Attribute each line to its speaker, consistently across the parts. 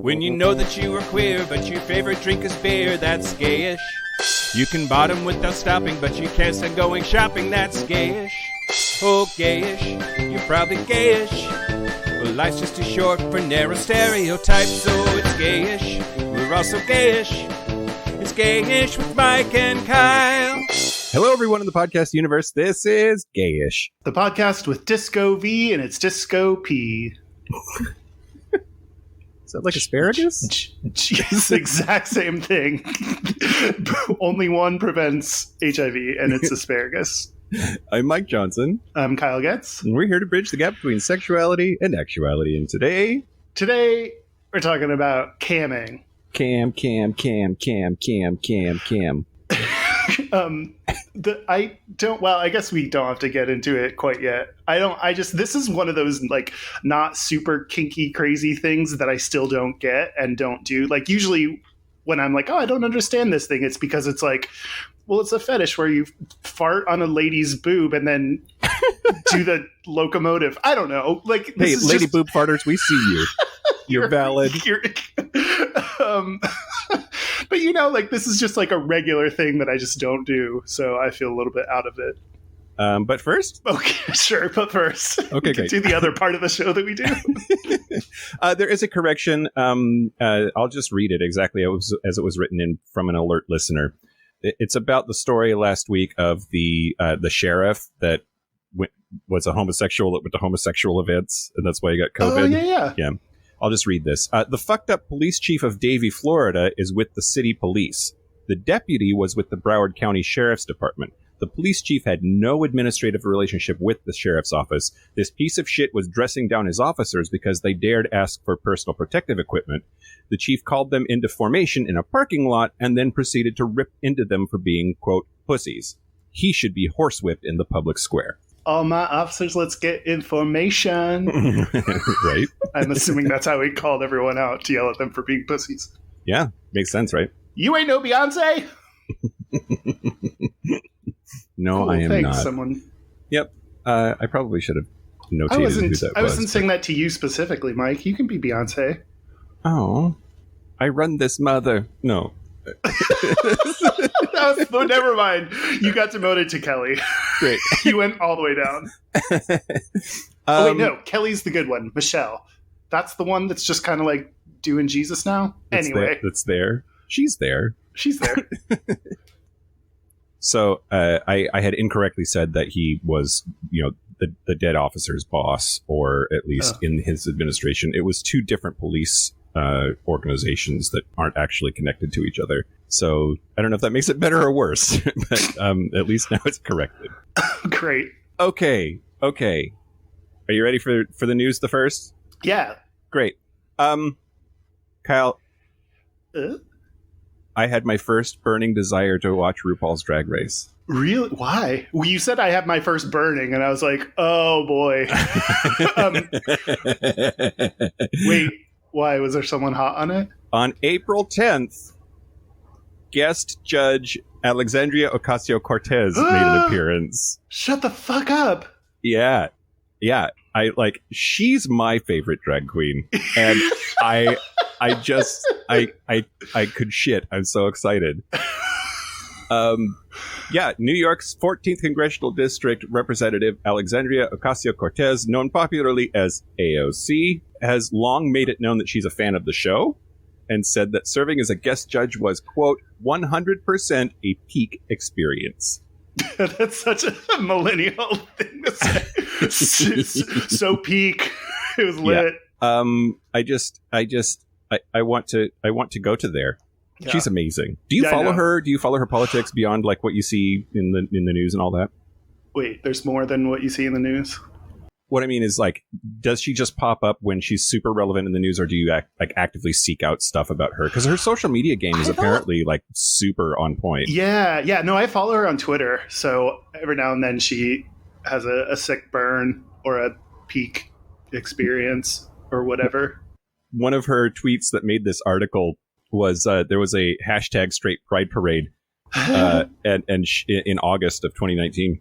Speaker 1: When you know that you are queer, but your favorite drink is beer, that's gayish. You can bottom without stopping, but you can't stand going shopping, that's gayish. Oh, gayish, you're probably gayish. Well, life's just too short for narrow stereotypes, so it's gayish. We're also gayish. It's Gayish with Mike and Kyle.
Speaker 2: Hello, everyone in the podcast universe. This is Gayish,
Speaker 3: the podcast with Disco V and it's Disco P.
Speaker 2: Is that like asparagus?
Speaker 3: It's the exact same thing. Only one prevents HIV, and it's asparagus.
Speaker 2: I'm Mike Johnson.
Speaker 3: I'm Kyle Getz.
Speaker 2: And we're here to bridge the gap between sexuality and actuality. And today
Speaker 3: we're talking about camming.
Speaker 2: Cam.
Speaker 3: I guess we don't have to get into it quite yet. This is one of those like not super kinky crazy things that I still don't get and don't do. Like usually when I'm like, oh, I don't understand this thing, it's because it's like, well, it's a fetish where you fart on a lady's boob and then do the locomotive. I don't know. Like,
Speaker 2: hey, lady boob farters, we see you. You're valid.
Speaker 3: But this is just like a regular thing that I just don't do. So I feel a little bit out of it.
Speaker 2: But first?
Speaker 3: Okay, sure. But first.
Speaker 2: Okay, great.
Speaker 3: Do the other part of the show that we do.
Speaker 2: There is a correction. I'll just read it exactly as it was written in from an alert listener. It's about the story last week of the sheriff that was a homosexual that went to homosexual events, and that's why he got COVID.
Speaker 3: Oh, yeah.
Speaker 2: I'll just read this. The fucked up police chief of Davie, Florida is with the city police. The deputy was with the Broward County Sheriff's Department. The police chief had no administrative relationship with the sheriff's office. This piece of shit was dressing down his officers because they dared ask for personal protective equipment. The chief called them into formation in a parking lot and then proceeded to rip into them for being, quote, pussies. He should be horsewhipped in the public square.
Speaker 3: All my officers, let's get information.
Speaker 2: Right.
Speaker 3: I'm assuming that's how he called everyone out to yell at them for being pussies.
Speaker 2: Yeah, makes sense, right?
Speaker 3: You ain't no Beyonce.
Speaker 2: No,
Speaker 3: cool,
Speaker 2: I am
Speaker 3: thanks,
Speaker 2: not.
Speaker 3: Someone.
Speaker 2: Yep. I probably should have notated who that was.
Speaker 3: I wasn't saying that to you specifically, Mike. You can be Beyonce.
Speaker 2: Oh, I run this mother. No.
Speaker 3: Never mind. You got demoted to Kelly.
Speaker 2: Great.
Speaker 3: You went all the way down. Wait, no. Kelly's the good one. Michelle. That's the one that's just kind of like doing Jesus now. Anyway.
Speaker 2: That's there. She's there.
Speaker 3: She's there.
Speaker 2: So I had incorrectly said that he was, the dead officer's boss, or at least in his administration. It was two different police organizations that aren't actually connected to each other. So I don't know if that makes it better or worse, but at least now it's corrected.
Speaker 3: Great.
Speaker 2: Okay. Are you ready for the news first?
Speaker 3: Yeah.
Speaker 2: Great. Kyle, I had my first burning desire to watch RuPaul's Drag Race.
Speaker 3: Really? Why? Well, you said I had my first burning, and I was like, oh boy. Wait. Why? Was there someone hot on it?
Speaker 2: On April 10th, guest judge Alexandria Ocasio-Cortez made an appearance.
Speaker 3: Shut the fuck up.
Speaker 2: Yeah. She's my favorite drag queen. And I could shit. I'm so excited. New York's 14th Congressional District Representative Alexandria Ocasio-Cortez, known popularly as AOC, has long made it known that she's a fan of the show and said that serving as a guest judge was, quote, 100% a peak experience.
Speaker 3: That's such a millennial thing to say. So peak. It was lit.
Speaker 2: Yeah. I want to go to there.
Speaker 3: Yeah.
Speaker 2: She's amazing. Do you follow her? Do you follow her politics beyond like what you see in the news and all that?
Speaker 3: Wait, there's more than what you see in the news?
Speaker 2: What I mean is, like, does she just pop up when she's super relevant in the news, or do you actively seek out stuff about her? Because her social media game is apparently like super on point.
Speaker 3: Yeah. No, I follow her on Twitter, so every now and then she has a sick burn or a peak experience or whatever.
Speaker 2: One of her tweets that made this article was there was a hashtag Straight Pride Parade in August of 2019,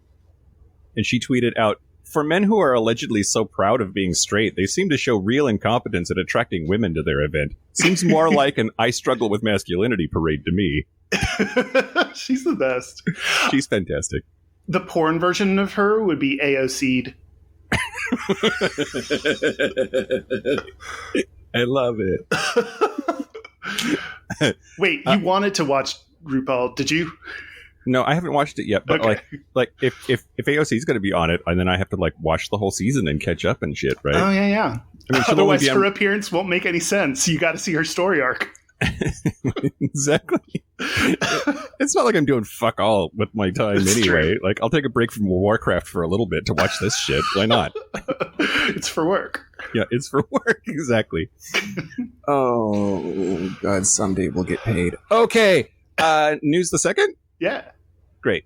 Speaker 2: and she tweeted out For men who are allegedly so proud of being straight, they seem to show real incompetence at attracting women to their event. Seems more like an I struggle with masculinity parade to me.
Speaker 3: She's the best.
Speaker 2: She's fantastic.
Speaker 3: The porn version of her would be AOC'd.
Speaker 2: I love it.
Speaker 3: Wait, you wanted to watch RuPaul, did you?
Speaker 2: No, I haven't watched it yet, but
Speaker 3: Okay.
Speaker 2: like if AOC is going to be on it, and then I have to like watch the whole season and catch up and shit, right?
Speaker 3: Oh, yeah.
Speaker 2: I mean, she'll only
Speaker 3: Otherwise,
Speaker 2: be
Speaker 3: her appearance won't make any sense. You got to see her story arc.
Speaker 2: Exactly. It's not like I'm doing fuck all with my time
Speaker 3: It's
Speaker 2: anyway.
Speaker 3: true.
Speaker 2: Like, I'll take a break from Warcraft for a little bit to watch this shit. Why not?
Speaker 3: It's for work.
Speaker 2: Yeah, it's for work. Exactly. Oh, God, someday we'll get paid. Okay. News the second?
Speaker 3: Yeah.
Speaker 2: Great.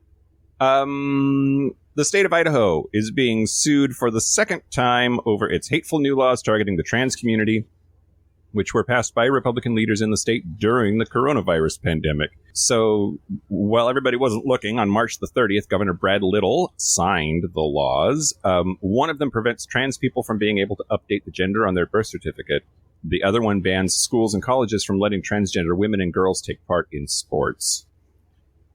Speaker 2: The state of Idaho is being sued for the second time over its hateful new laws targeting the trans community, which were passed by Republican leaders in the state during the coronavirus pandemic. So while everybody wasn't looking, on March the 30th, Governor Brad Little signed the laws. One of them prevents trans people from being able to update the gender on their birth certificate. The other one bans schools and colleges from letting transgender women and girls take part in sports.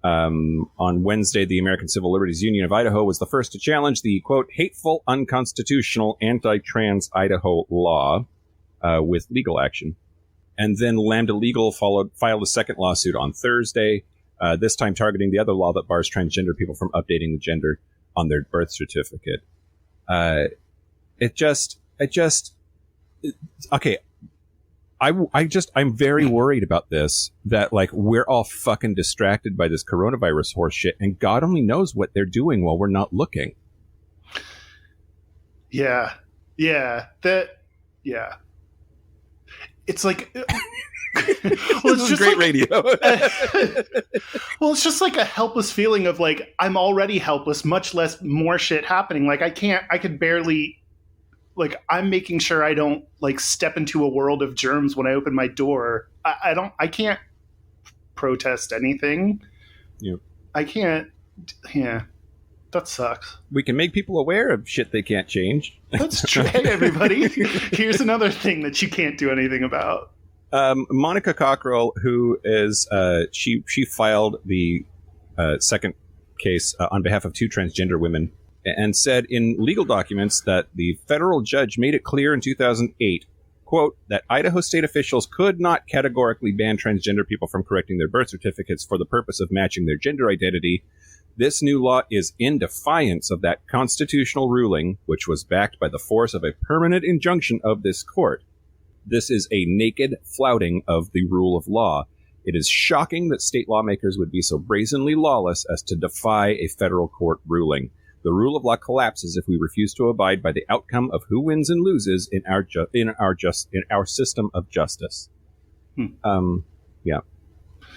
Speaker 2: On Wednesday, the American Civil Liberties Union of Idaho was the first to challenge the, quote, hateful, unconstitutional, anti-trans Idaho law with legal action. And then Lambda Legal filed a second lawsuit on Thursday, this time targeting the other law that bars transgender people from updating the gender on their birth certificate. Okay. I'm very worried about this, that like we're all fucking distracted by this coronavirus horse shit, and God only knows what they're doing while we're not looking.
Speaker 3: Yeah. It's like, well,
Speaker 2: This is great radio.
Speaker 3: Well, it's just like a helpless feeling of like, I'm already helpless, much less more shit happening. Like I could barely, like, I'm making sure I don't like step into a world of germs when I open my door. I can't protest anything.
Speaker 2: Yep.
Speaker 3: I can't. Yeah. That sucks.
Speaker 2: We can make people aware of shit they can't change.
Speaker 3: That's true. Hey, everybody. Here's another thing that you can't do anything about.
Speaker 2: Monica Cockrell, who is she filed the second case on behalf of two transgender women, and said in legal documents that the federal judge made it clear in 2008, quote, that Idaho state officials could not categorically ban transgender people from correcting their birth certificates for the purpose of matching their gender identity. This new law is in defiance of that constitutional ruling, which was backed by the force of a permanent injunction of this court. This is a naked flouting of the rule of law. It is shocking that state lawmakers would be so brazenly lawless as to defy a federal court ruling. The rule of law collapses if we refuse to abide by the outcome of who wins and loses in our system of justice. Yeah.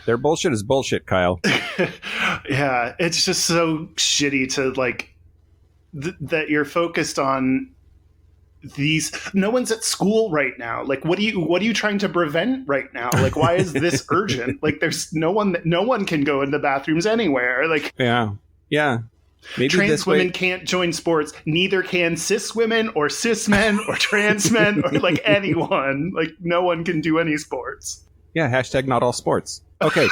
Speaker 2: Their bullshit is bullshit, Kyle.
Speaker 3: Yeah, it's just so shitty to like that you're focused on these. No one's at school right now. Like, what are you trying to prevent right now? Like, why is this urgent? Like, there's no one can go into bathrooms anywhere. Like,
Speaker 2: yeah. Maybe
Speaker 3: trans women can't join sports. Neither can cis women or cis men or trans men or like anyone. Like, no one can do any sports.
Speaker 2: Yeah. Hashtag not all sports. Okay.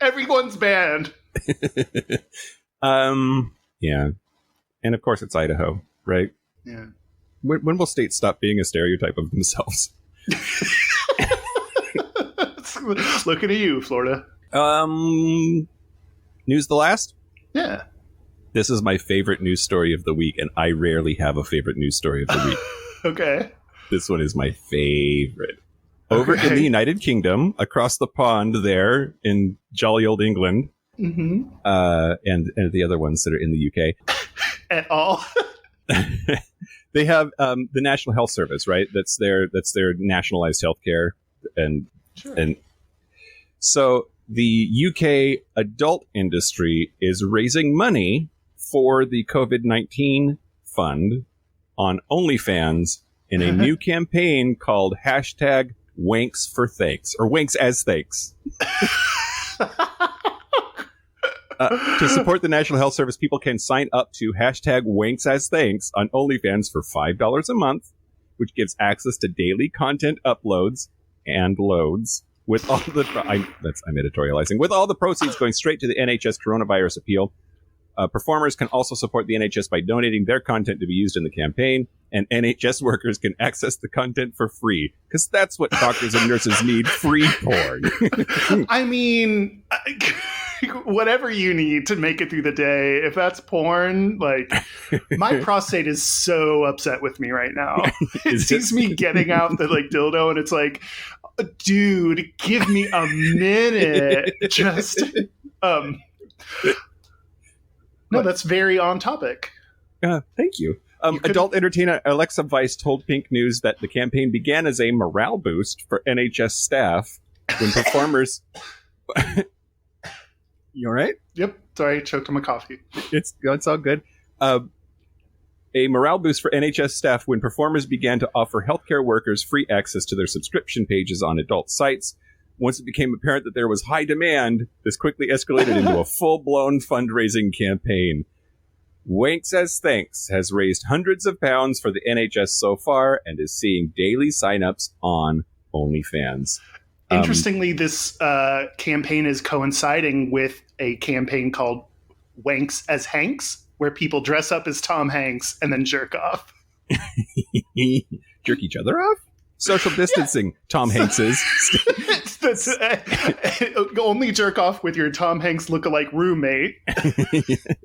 Speaker 3: Everyone's banned.
Speaker 2: Yeah. And of course it's Idaho, right?
Speaker 3: Yeah.
Speaker 2: When will states stop being a stereotype of themselves?
Speaker 3: Looking at you, Florida.
Speaker 2: News the last?
Speaker 3: Yeah.
Speaker 2: This is my favorite news story of the week, and I rarely have a favorite news story of the week.
Speaker 3: Okay.
Speaker 2: This one is my favorite. Over in the United Kingdom, across the pond there in jolly old England, and the other ones that are in the UK.
Speaker 3: At all?
Speaker 2: They have the National Health Service, right? That's their nationalized healthcare, and so the UK adult industry is raising money for the COVID-19 fund on OnlyFans in a new campaign called hashtag Wanks for Thanks, or Wanks as Thanks. To support the National Health Service, people can sign up to hashtag #WanksAsThanks on OnlyFans for $5 a month, which gives access to daily content uploads and loads. With all the I'm editorializing. With all the proceeds going straight to the NHS coronavirus appeal, performers can also support the NHS by donating their content to be used in the campaign, and NHS workers can access the content for free, because that's what doctors and nurses need: free porn.
Speaker 3: I mean, whatever you need to make it through the day. If that's porn, like, my prostate is so upset with me right now. It sees me getting out the like dildo, and it's like, dude, give me a minute. Just no, that's very on topic.
Speaker 2: Thank you. Adult entertainer Alexa Weiss told Pink News that the campaign began as a morale boost for NHS staff when performers... You all right?
Speaker 3: Yep. Sorry, choked on my coffee.
Speaker 2: It's all good. A morale boost for NHS staff when performers began to offer healthcare workers free access to their subscription pages on adult sites. Once it became apparent that there was high demand, this quickly escalated into a full-blown fundraising campaign. WanksAsThanks has raised hundreds of pounds for the NHS so far and is seeing daily sign-ups on OnlyFans.
Speaker 3: Interestingly, this campaign is coinciding with a campaign called Wanks as Hanks, where people dress up as Tom Hanks and then jerk off.
Speaker 2: Jerk each other off? Social distancing, yeah. Tom Hanks is.
Speaker 3: Only jerk off with your Tom Hanks lookalike roommate,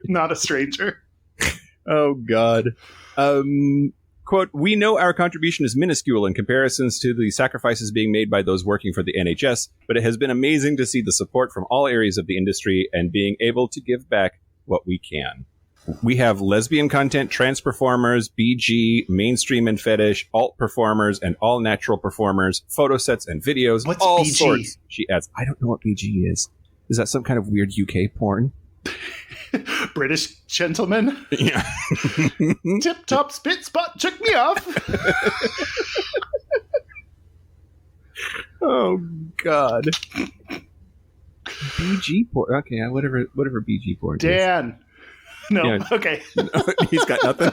Speaker 3: not a stranger.
Speaker 2: Oh, God. Quote, "We know our contribution is minuscule in comparisons to the sacrifices being made by those working for the NHS, but it has been amazing to see the support from all areas of the industry and being able to give back what we can. We have lesbian content, trans performers, BG, mainstream and fetish, alt performers, and all natural performers, photo sets and videos,
Speaker 3: What's
Speaker 2: all
Speaker 3: BG?
Speaker 2: sorts." She adds, "I don't know what BG is. Is that some kind of weird UK porn?"
Speaker 3: British gentleman.
Speaker 2: Yeah.
Speaker 3: Tip top spit spot, check me off.
Speaker 2: Oh, God. BG porn. Okay, whatever BG porn is.
Speaker 3: Dan. No,
Speaker 2: Yeah.
Speaker 3: Okay.
Speaker 2: No, he's got nothing.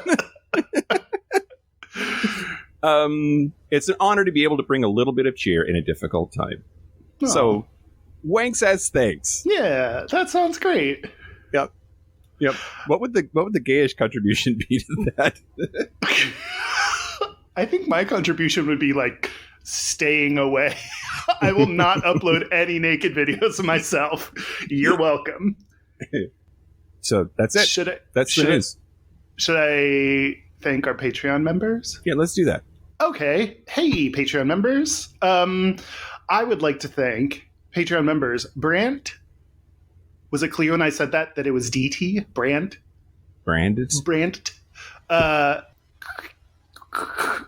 Speaker 2: It's an honor to be able to bring a little bit of cheer in a difficult time.
Speaker 3: Oh.
Speaker 2: So, WanksAsThanks.
Speaker 3: Yeah, that sounds great.
Speaker 2: Yep. What would the Gayish contribution be to that?
Speaker 3: I think my contribution would be like staying away. I will not upload any naked videos of myself. You're welcome.
Speaker 2: So that's it. That's the news.
Speaker 3: Should I thank our Patreon members?
Speaker 2: Yeah, let's do that.
Speaker 3: Okay. Hey, Patreon members. I would like to thank Patreon members Brant. Was it clear when I said that it was DT? Brant?
Speaker 2: Branded?
Speaker 3: Brant.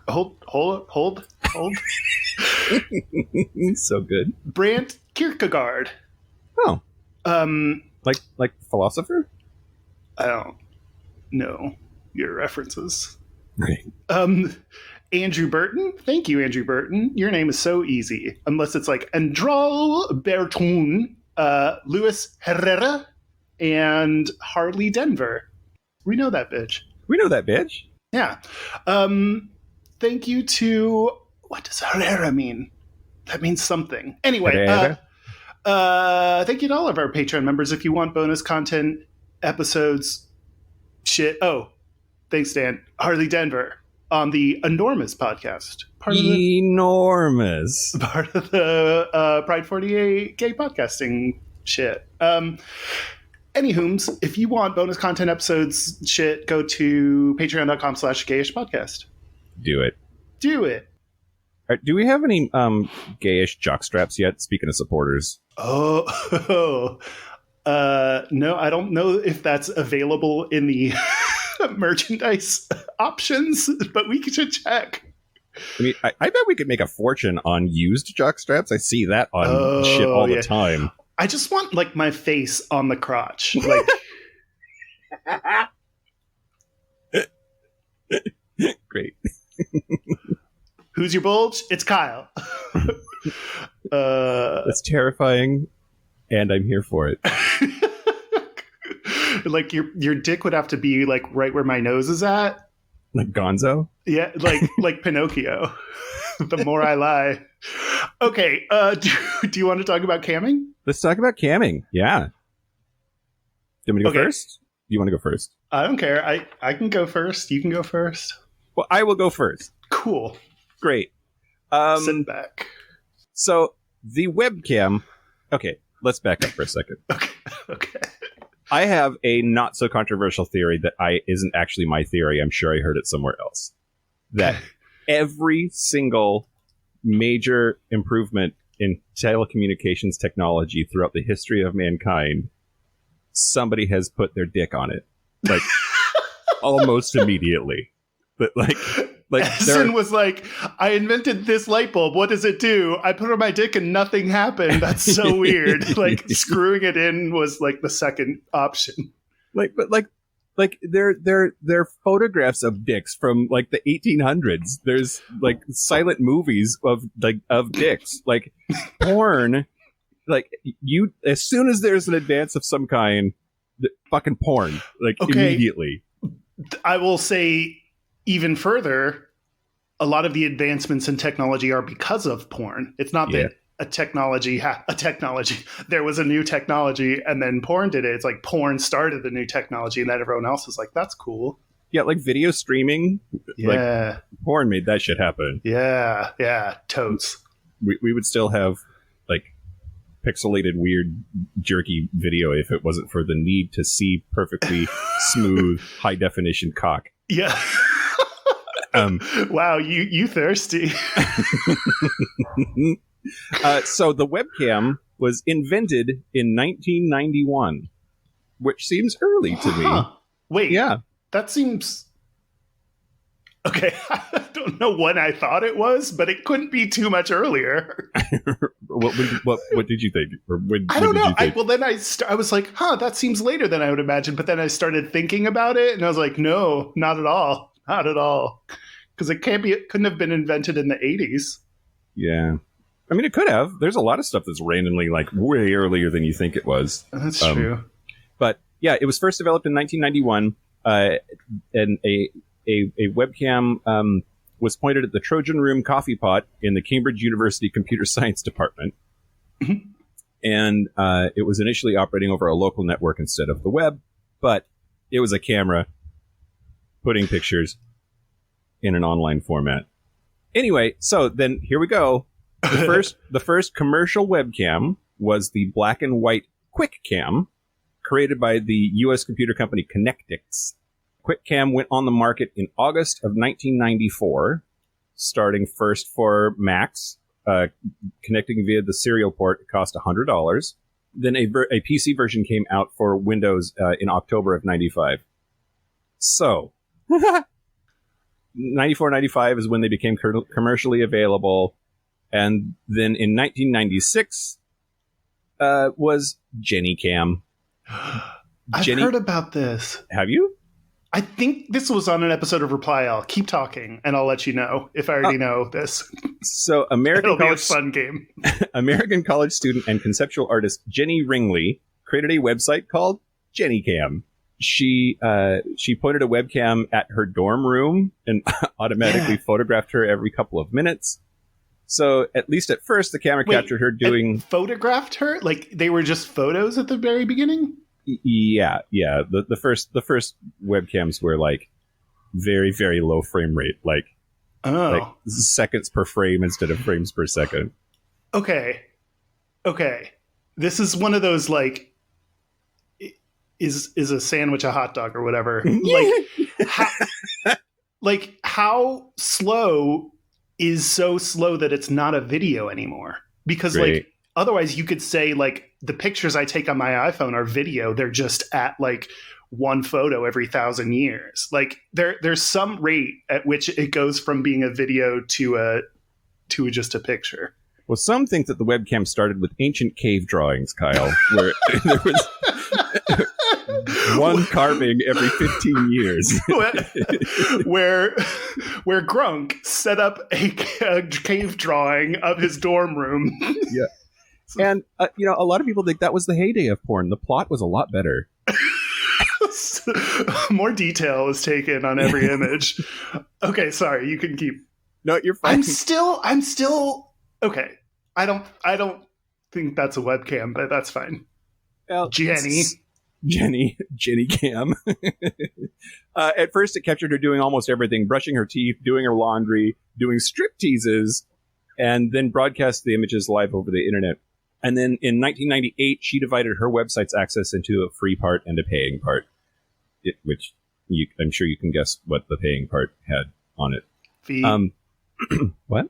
Speaker 3: Hold.
Speaker 2: So good.
Speaker 3: Brant Kierkegaard.
Speaker 2: Oh. Like philosopher?
Speaker 3: I don't know your references.
Speaker 2: Right.
Speaker 3: Andrew Burton. Thank you, Andrew Burton. Your name is so easy. Unless it's like Andral Bertun, Luis Herrera, and Harley Denver. We know that bitch. Yeah. Thank you to... What does Herrera mean? That means something. Anyway, thank you to all of our Patreon members. If you want bonus content, episodes, shit. Oh, thanks, Dan. Harley Denver on the Enormous podcast. Part of the Pride 48 gay podcasting shit. Anywhooms, if you want bonus content episodes shit, go to patreon.com/gayish podcast.
Speaker 2: Do it. Do we have any gayish jockstraps yet? Speaking of supporters.
Speaker 3: No, I don't know if that's available in the merchandise options, but we should check.
Speaker 2: I mean, I bet we could make a fortune on used jockstraps. I see that on shit all the time.
Speaker 3: I just want like my face on the crotch. Like,
Speaker 2: great.
Speaker 3: Who's your bulge? It's Kyle.
Speaker 2: That's terrifying, and I'm here for it.
Speaker 3: Like your dick would have to be like right where my nose is at.
Speaker 2: Like Gonzo?
Speaker 3: Yeah, like Pinocchio. The more I lie. Okay, do you want to talk about camming?
Speaker 2: Let's talk about camming. Yeah. Do you want me to go first? You want to go first?
Speaker 3: I don't care. I can go first. You can go first.
Speaker 2: Well, I will go first.
Speaker 3: Cool.
Speaker 2: Great.
Speaker 3: Sit back.
Speaker 2: So the webcam. Okay, let's back up for a second.
Speaker 3: Okay.
Speaker 2: I have a not so controversial theory that isn't actually my theory. I'm sure I heard it somewhere else. That every single major improvement in telecommunications technology throughout the history of mankind, somebody has put their dick on it, like almost immediately. But like
Speaker 3: Edison was like, I invented this light bulb. What does it do? I put it on my dick and nothing happened. That's so weird. Like screwing it in was like the second option.
Speaker 2: Like they're photographs of dicks from like the 1800s. There's like silent movies of dicks. Like porn. Like you, as soon as there's an advance of some kind, fucking porn. Like immediately.
Speaker 3: I will say. Even further, a lot of the advancements in technology are because of porn. It's not that a technology, there was a new technology and then porn did it. It's like porn started the new technology and then everyone else is like, that's cool.
Speaker 2: Yeah, like video streaming.
Speaker 3: Yeah.
Speaker 2: Like, porn made that shit happen.
Speaker 3: Yeah, totes.
Speaker 2: We would still have like pixelated, weird, jerky video if it wasn't for the need to see perfectly smooth, high definition cock.
Speaker 3: Yeah. Wow, you thirsty.
Speaker 2: So the webcam was invented in 1991, which seems early to me.
Speaker 3: Wait,
Speaker 2: yeah,
Speaker 3: that seems okay. I don't know when I thought it was, but it couldn't be too much earlier.
Speaker 2: What did you think? Or
Speaker 3: I don't know. Then I was like, that seems later than I would imagine. But then I started thinking about it, and I was like, no, not at all. Not at all. Because it couldn't have been invented in the 80s.
Speaker 2: Yeah. I mean, it could have. There's a lot of stuff that's randomly like way earlier than you think it was.
Speaker 3: That's true.
Speaker 2: But yeah, it was first developed in 1991. And a webcam was pointed at the Trojan Room coffee pot in the Cambridge University Computer Science Department. And it was initially operating over a local network instead of the web. But it was a camera putting pictures in an online format. Anyway, so then here we go. The first commercial webcam was the black and white QuickCam, created by the U.S. computer company Connectix. QuickCam went on the market in August of 1994, starting first for Macs, connecting via the serial port. It cost $100. Then a PC version came out for Windows in October of 95. So 94, 95 is when they became commercially available. And then in 1996 was JennyCam.
Speaker 3: I've heard about this.
Speaker 2: Have you?
Speaker 3: I think this was on an episode of Reply All. Keep talking, and I'll let you know if I already know this.
Speaker 2: So
Speaker 3: It'll be a fun game.
Speaker 2: American college student and conceptual artist Jenny Ringley created a website called JennyCam. She pointed a webcam at her dorm room and automatically photographed her every couple of minutes. So at least at first, the camera captured her doing...
Speaker 3: Photographed her? Like they were just photos at the very beginning?
Speaker 2: Yeah. The first webcams were like very, very low frame rate, like seconds per frame instead of frames per second. Okay. This is one of those like, is a sandwich a hot dog or whatever? How slow is so slow that it's not a video anymore? Because like otherwise you could say like the pictures I take on my iPhone are video. They're just at like one photo every 1,000 years. Like there's some rate at which it goes from being a video to just a picture. Well, some think that the webcam started with ancient cave drawings, Kyle, where there was one carving every 15 years.
Speaker 3: where Grunk set up a cave drawing of his dorm room.
Speaker 2: Yeah. And, a lot of people think that was the heyday of porn. The plot was a lot better.
Speaker 3: Yes. More detail is taken on every image. Okay, sorry, you can keep.
Speaker 2: No, you're fine.
Speaker 3: I'm still okay. I don't think that's a webcam, but that's fine.
Speaker 2: Well,
Speaker 3: Jenny
Speaker 2: Cam. At first, it captured her doing almost everything: brushing her teeth, doing her laundry, doing strip teases, and then broadcast the images live over the internet. And then in 1998, she divided her website's access into a free part and a paying part, which I'm sure you can guess what the paying part had on it.
Speaker 3: Feet.
Speaker 2: What?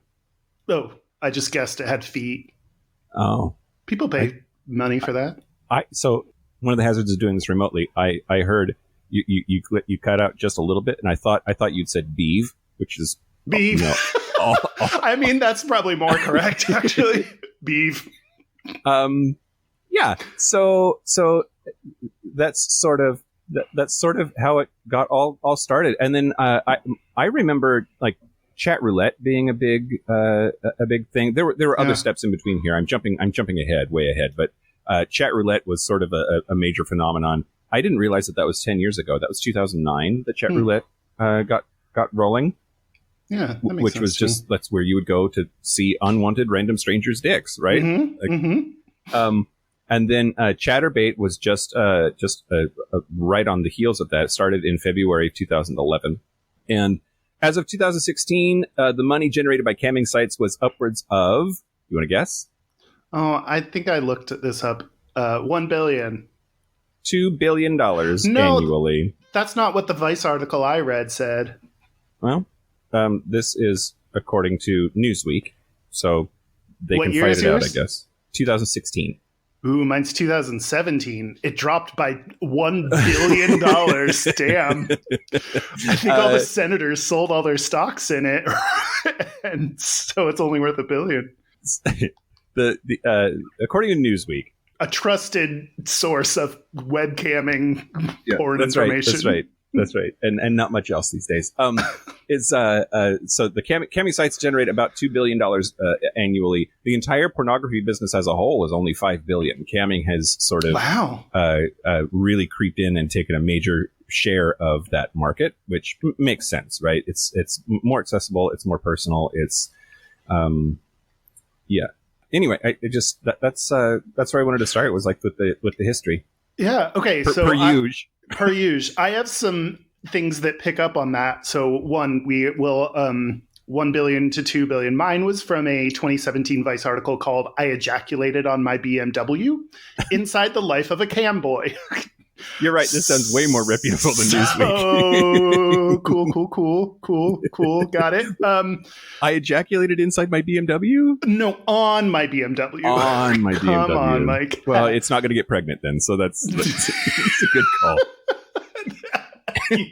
Speaker 3: Oh, I just guessed it had feet.
Speaker 2: Oh.
Speaker 3: People pay money for that.
Speaker 2: So one of the hazards of doing this remotely, I heard you cut out just a little bit, and I thought you'd said beeve, which is
Speaker 3: beeve. I mean, that's probably more correct, actually. Beeve.
Speaker 2: Yeah. So that's sort of how it got all started. And then I remember like chat roulette being a big thing. There were other steps in between here. I'm jumping way ahead, but chat roulette was sort of a major phenomenon. I didn't realize that was 10 years ago. That was 2009 that chat roulette got rolling.
Speaker 3: Yeah, that makes
Speaker 2: which
Speaker 3: sense
Speaker 2: was just that's where you would go to see unwanted random strangers' dicks, right? And then Chatterbait was just right on the heels of that. It started in February of 2011, and as of 2016, the money generated by camming sites was upwards of. You want to guess?
Speaker 3: Oh, I think I looked this up. $1 billion.
Speaker 2: $2 billion annually.
Speaker 3: That's not what the Vice article I read said.
Speaker 2: Well, this is according to Newsweek, so they
Speaker 3: What
Speaker 2: can
Speaker 3: year
Speaker 2: fight
Speaker 3: is
Speaker 2: it out,
Speaker 3: yours?
Speaker 2: I guess. 2016.
Speaker 3: Ooh, mine's 2017. It dropped by $1 billion. Damn. I think all the senators sold all their stocks in it, and so it's only worth $1 billion.
Speaker 2: According to Newsweek,
Speaker 3: a trusted source of webcamming porn information.
Speaker 2: That's right, and not much else these days. It's so the camming sites generate about $2 billion annually. The entire pornography business as a whole is only $5 billion. Camming has sort of really creeped in and taken a major share of that market, which makes sense, right? It's more accessible, it's more personal, it's yeah. Anyway, that's where I wanted to start. Was like with the history.
Speaker 3: Yeah. Okay. Per usual. I have some things that pick up on that. So one, we will 1 billion to 2 billion. Mine was from a 2017 Vice article called "I ejaculated on my BMW: Inside the Life of a Cam Boy."
Speaker 2: You're right. This sounds way more reputable than Newsweek.
Speaker 3: Cool. Got it.
Speaker 2: I ejaculated inside my BMW?
Speaker 3: No, on my BMW.
Speaker 2: On my BMW.
Speaker 3: Come on, Mike.
Speaker 2: Well, it's not going to get pregnant then, so that's a good call.
Speaker 3: You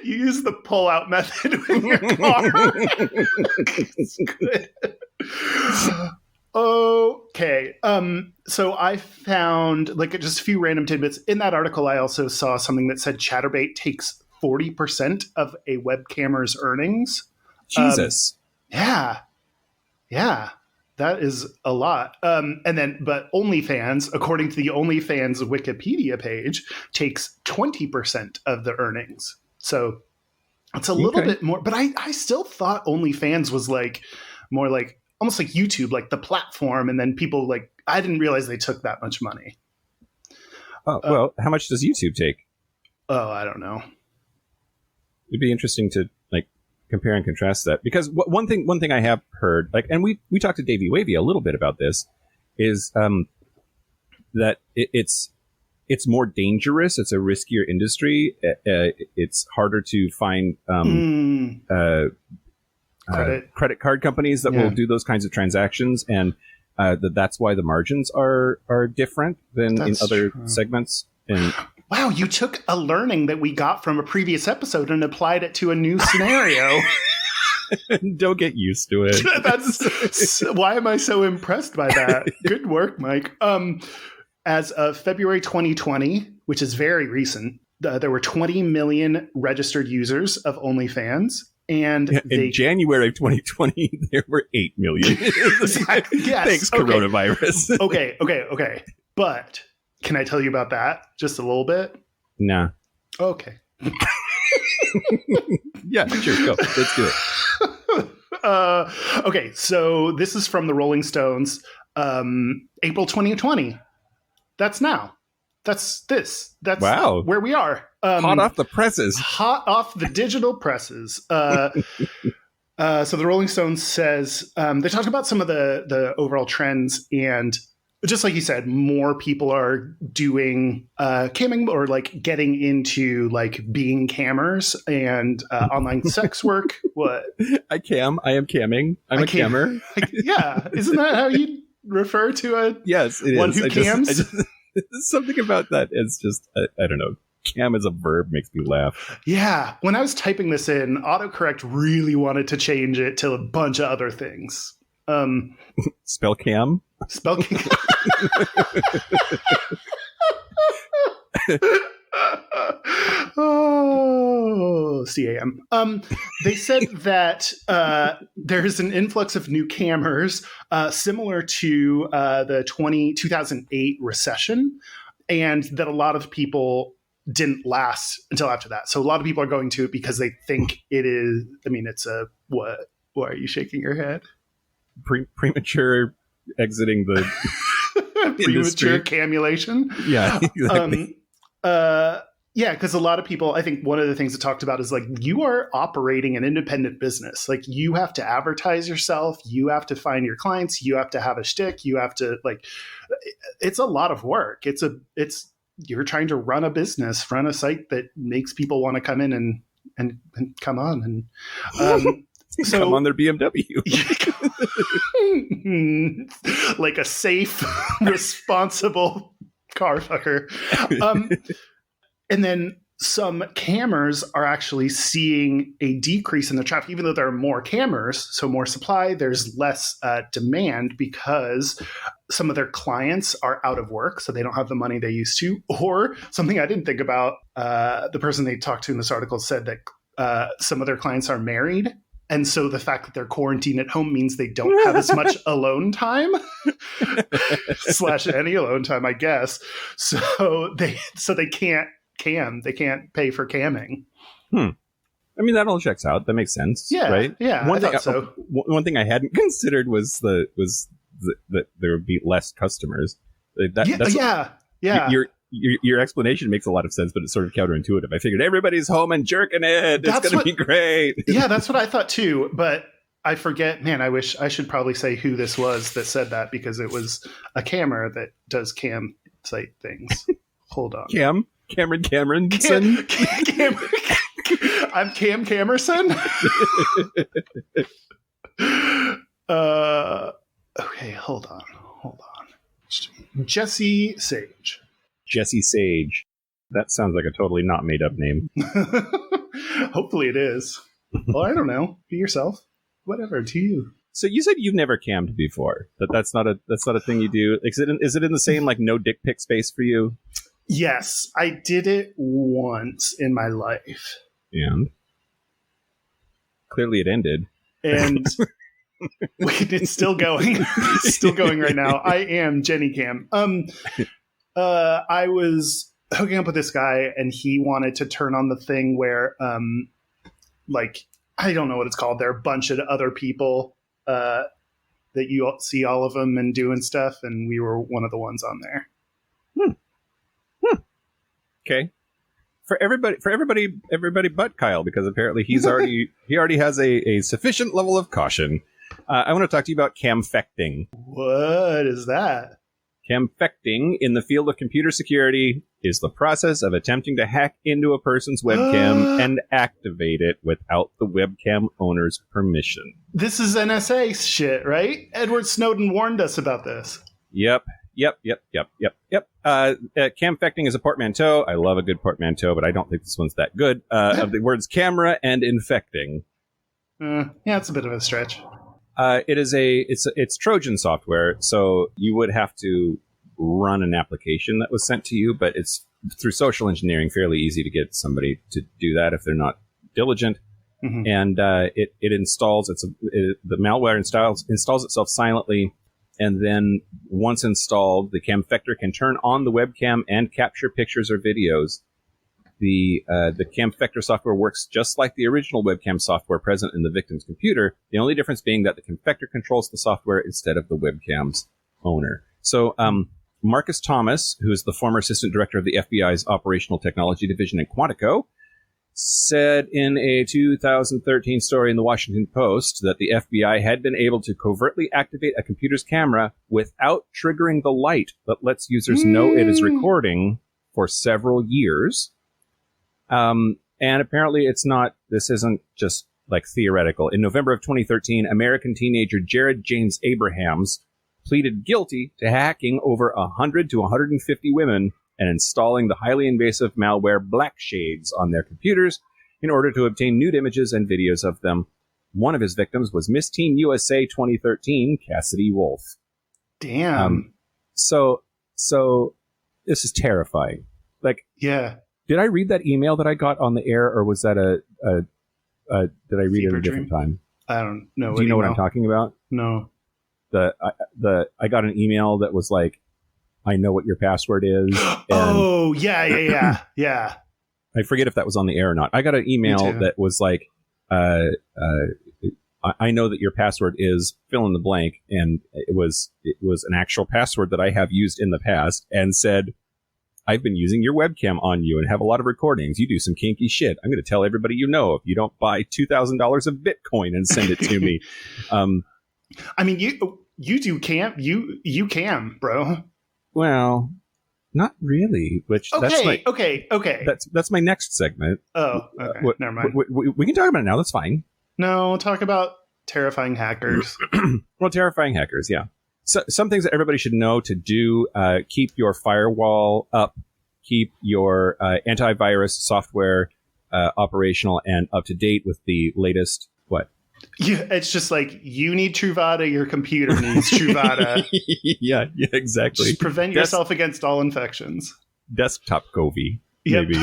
Speaker 3: use the pull-out method with your car. It's good. Okay. So I found just a few random tidbits. In that article, I also saw something that said Chatterbait takes 40% of a webcammer's earnings.
Speaker 2: Jesus.
Speaker 3: Yeah. That is a lot. But OnlyFans, according to the OnlyFans Wikipedia page, takes 20% of the earnings. So it's a little bit more. But I still thought OnlyFans was more like almost like YouTube, like the platform. And then people I didn't realize they took that much money.
Speaker 2: Oh, well, how much does YouTube take?
Speaker 3: Oh, I don't know.
Speaker 2: It'd be interesting to compare and contrast that, because one thing I have heard, and we talked to Davey Wavy a little bit about this, is that it's more dangerous. It's a riskier industry. It's harder to find credit card companies that will do those kinds of transactions, and that's why the margins are different than in other segments. And
Speaker 3: wow, you took a learning that we got from a previous episode and applied it to a new scenario.
Speaker 2: Don't get used to it.
Speaker 3: That's why am I so impressed by that? Good work, Mike. As of February 2020, which is very recent, there were 20 million registered users of OnlyFans. And
Speaker 2: in January of 2020, there were 8 million.
Speaker 3: Exactly. Yes.
Speaker 2: Thanks, coronavirus.
Speaker 3: Okay. But can I tell you about that just a little bit?
Speaker 2: Nah.
Speaker 3: Okay.
Speaker 2: Yeah, sure. Go. Let's do it.
Speaker 3: Okay, so this is from the Rolling Stones, April 2020. That's now. That's this. That's
Speaker 2: wow.
Speaker 3: Where we are.
Speaker 2: Hot off the presses.
Speaker 3: Hot off the digital presses. So the Rolling Stones says they talk about some of the overall trends, and just like you said, more people are doing camming or like getting into like being cammers and online sex work. What?
Speaker 2: I am camming. I'm a cammer.
Speaker 3: Yeah. Isn't that how you refer to a
Speaker 2: yes, it
Speaker 3: one
Speaker 2: is.
Speaker 3: who cams?
Speaker 2: Something about that is just, I don't know. Cam as a verb makes me laugh.
Speaker 3: Yeah. When I was typing this in, autocorrect really wanted to change it to a bunch of other things.
Speaker 2: Spell cam?
Speaker 3: Spell cam. Oh, CAM. They said that there's an influx of new cammers similar to the 2008 recession, and that a lot of people didn't last until after that. So a lot of people are going to it because they think it is, I mean, it's a, what? Why are you shaking your head?
Speaker 2: Premature exiting the
Speaker 3: premature camulation.
Speaker 2: Yeah, exactly.
Speaker 3: Yeah, because a lot of people, I think one of the things it talked about is like, you are operating an independent business. Like, you have to advertise yourself. You have to find your clients. You have to have a shtick. You have to, like, it's a lot of work. You're trying to run a business, run a site that makes people want to come in and come on. And so,
Speaker 2: come on their BMW.
Speaker 3: Like a safe, responsible car fucker. And then some cammers are actually seeing a decrease in the traffic, even though there are more cammers, so more supply, there's less demand because some of their clients are out of work, so they don't have the money they used to. Or something I didn't think about, the person they talked to in this article said that some of their clients are married. And so the fact that they're quarantined at home means they don't have as much alone time / any alone time, I guess. So they can't cam. They can't pay for camming.
Speaker 2: I mean, that all checks out. That makes sense.
Speaker 3: Yeah.
Speaker 2: Right.
Speaker 3: Yeah.
Speaker 2: One thing I hadn't considered was that there would be less customers.
Speaker 3: Yeah.
Speaker 2: Your explanation makes a lot of sense, but it's sort of counterintuitive. I figured everybody's home and jerking it. It's going to be great.
Speaker 3: Yeah, that's what I thought too. But I forget, man, I wish I should probably say who this was that said that, because it was a camera that does cam site things. Hold on.
Speaker 2: Cameron Cameronson.
Speaker 3: I'm Cam Camerson. Okay, hold on. Jesse Sage.
Speaker 2: Jesse Sage. That sounds like a totally not made up name.
Speaker 3: Hopefully it is. Well, I don't know. Be yourself. Whatever, to you.
Speaker 2: So you said you've never cammed before. That's not a thing you do. Is it in the same like no dick pic space for you?
Speaker 3: Yes, I did it once in my life.
Speaker 2: And clearly it ended.
Speaker 3: And wait, it's still going. It's still going right now. I am Jenny Cam. I was hooking up with this guy, and he wanted to turn on the thing where, like, I don't know what it's called. There are a bunch of other people that you see all of them and doing stuff, and we were one of the ones on there.
Speaker 2: Okay. For everybody but Kyle, because apparently he already has a sufficient level of caution. I want to talk to you about camfecting.
Speaker 3: What is that?
Speaker 2: Camfecting in the field of computer security is the process of attempting to hack into a person's webcam and activate it without the webcam owner's permission.
Speaker 3: This is NSA shit, right? Edward Snowden warned us about this.
Speaker 2: Yep. Camfecting is a portmanteau. I love a good portmanteau, but I don't think this one's that good. Of the words camera and infecting.
Speaker 3: Yeah, it's a bit of a stretch.
Speaker 2: It's Trojan software, so you would have to run an application that was sent to you, but it's through social engineering fairly easy to get somebody to do that if they're not diligent. Mm-hmm. And it installs the malware installs itself silently, and then once installed, the camfector can turn on the webcam and capture pictures or videos. the Camfector software works just like the original webcam software present in the victim's computer. The only difference being that the Camfector controls the software instead of the webcam's owner. So Marcus Thomas, who is the former assistant director of the FBI's Operational Technology Division in Quantico, said in a 2013 story in the Washington Post that the FBI had been able to covertly activate a computer's camera without triggering the light that lets users know it is recording for several years. And apparently this isn't just like theoretical. In November of 2013, American teenager Jared James Abrahams pleaded guilty to hacking over 100 to 150 women and installing the highly invasive malware Blackshades on their computers in order to obtain nude images and videos of them. One of his victims was Miss Teen USA 2013, Cassidy Wolf.
Speaker 3: Damn.
Speaker 2: So this is terrifying. Like,
Speaker 3: yeah.
Speaker 2: Did I read that email that I got on the air, or was that did I read it at a different time?
Speaker 3: I don't know.
Speaker 2: Do you know what I'm talking about?
Speaker 3: No.
Speaker 2: I got an email that was like, I know what your password is.
Speaker 3: Oh, yeah.
Speaker 2: I forget if that was on the air or not. I got an email that was like, I know that your password is fill in the blank, and it was an actual password that I have used in the past, and said, I've been using your webcam on you and have a lot of recordings. You do some kinky shit. I'm going to tell everybody you know if you don't buy $2,000 of Bitcoin and send it to me.
Speaker 3: I mean, you do cam. You cam, bro.
Speaker 2: Well, not really. Which
Speaker 3: okay.
Speaker 2: That's my next segment.
Speaker 3: Oh, okay. Never mind.
Speaker 2: We can talk about it now. That's fine.
Speaker 3: No, talk about terrifying hackers.
Speaker 2: Well, terrifying hackers, yeah. So, some things that everybody should know to do: keep your firewall up, keep your antivirus software operational and up to date with the latest. What?
Speaker 3: Yeah, it's just like you need Truvada, your computer needs Truvada.
Speaker 2: yeah, exactly.
Speaker 3: Just prevent yourself against all infections.
Speaker 2: Desktop Govy, maybe.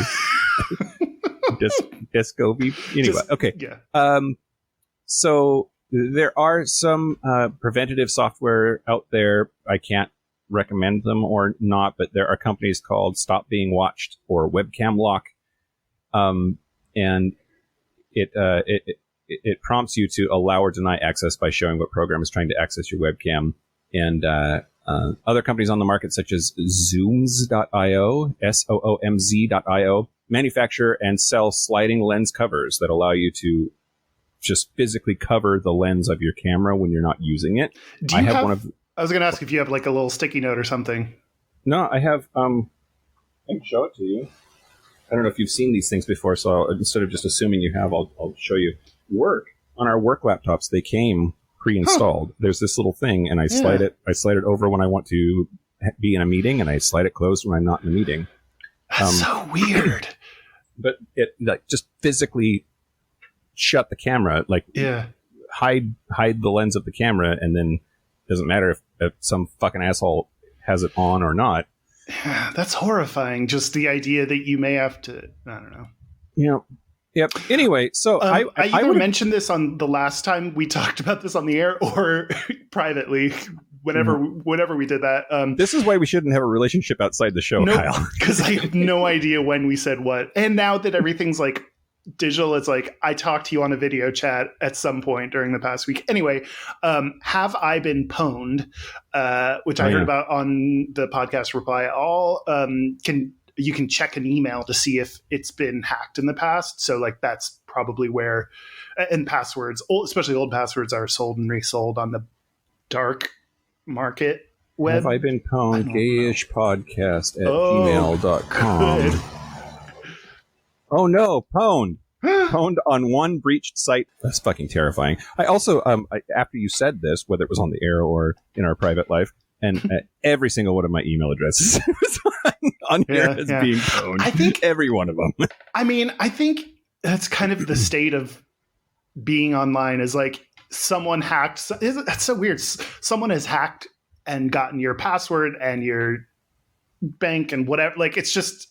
Speaker 2: Desk Govy. Anyway, okay.
Speaker 3: Yeah.
Speaker 2: So there are some preventative software out there. I can't recommend them or not, but there are companies called Stop Being Watched or Webcam Lock, and it prompts you to allow or deny access by showing what program is trying to access your webcam. And other companies on the market, such as Zooms.io, SOOMZ.io, manufacture and sell sliding lens covers that allow you to just physically cover the lens of your camera when you're not using it.
Speaker 3: I was going to ask if you have like a little sticky note or something.
Speaker 2: No, I have. I can show it to you. I don't know if you've seen these things before, so instead of just assuming you have, I'll show you. On our work laptops, they came pre-installed. Huh. There's this little thing, and I slide it over when I want to be in a meeting, and I slide it closed when I'm not in a meeting.
Speaker 3: That's so weird.
Speaker 2: But it like just physically shut the camera, like hide the lens of the camera, and then it doesn't matter if some fucking asshole has it on or not.
Speaker 3: Yeah, that's horrifying. Just the idea that you may have to, I don't know.
Speaker 2: You know. Yep. Anyway, so
Speaker 3: I either mentioned this on the last time we talked about this on the air or privately, whenever we did that.
Speaker 2: This is why we shouldn't have a relationship outside the show, Kyle.
Speaker 3: Because I have no idea when we said what. And now that everything's like digital, it's like I talked to you on a video chat at some point during the past week. Anyway, have I been pwned, which I heard about on the podcast Reply All, you can check an email to see if it's been hacked in the past. So like that's probably where, and passwords, especially old passwords, are sold and resold on the dark market web.
Speaker 2: Have I been pwned? Gayish podcast at gmail.com. Oh no, pwned. Pwned on one breached site. That's fucking terrifying. I also, after you said this, whether it was on the air or in our private life, and every single one of my email addresses was on here as being pwned.
Speaker 3: I think
Speaker 2: every one of them.
Speaker 3: I mean, I think that's kind of the state of being online is like someone hacked. That's so weird. Someone has hacked and gotten your password and your bank and whatever. Like it's just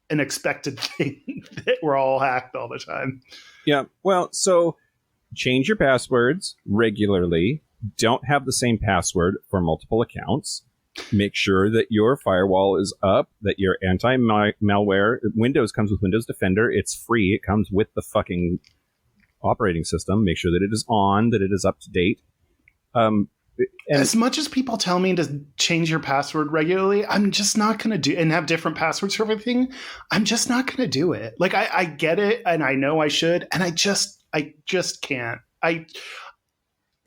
Speaker 3: an expected thing that we're all hacked all the time.
Speaker 2: Yeah. Well, so change your passwords regularly. Don't have the same password for multiple accounts. Make sure that your firewall is up, that your anti-malware, Windows comes with Windows Defender. It's free. It comes with the fucking operating system. Make sure that it is on, that it is up to date. And
Speaker 3: as much as people tell me to change your password regularly, I'm just not going to do and have different passwords for everything. I'm just not going to do it. Like I get it and I know I should, and I just can't.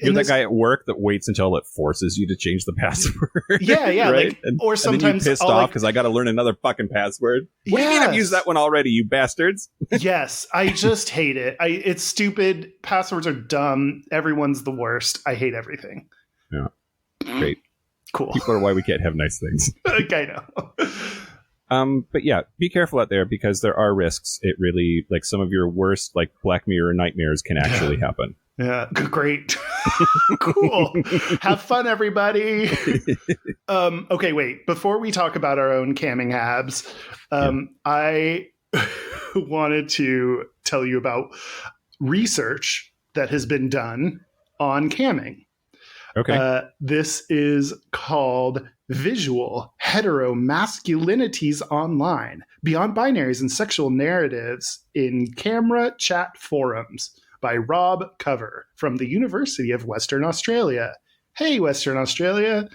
Speaker 2: You're that guy at work that waits until it forces you to change the password.
Speaker 3: Yeah,
Speaker 2: right?
Speaker 3: Like, or sometimes
Speaker 2: and then you pissed off because I got to learn another fucking password. What do you mean I've used that one already, you bastards?
Speaker 3: Yes, I just hate it. It's stupid. Passwords are dumb. Everyone's the worst. I hate everything.
Speaker 2: Yeah, great,
Speaker 3: cool.
Speaker 2: People are why we can't have nice things.
Speaker 3: Okay, no.
Speaker 2: But yeah, be careful out there because there are risks. It really, like, some of your worst, like, Black Mirror nightmares can actually happen.
Speaker 3: Yeah, great. Cool. Have fun, everybody. Okay, wait. Before we talk about our own camming habs, I wanted to tell you about research that has been done on camming.
Speaker 2: Okay.
Speaker 3: This is called Visual Heteromasculinities Online, Beyond Binaries and Sexual Narratives in Camera Chat Forums by Rob Cover from the University of Western Australia. Hey, Western Australia.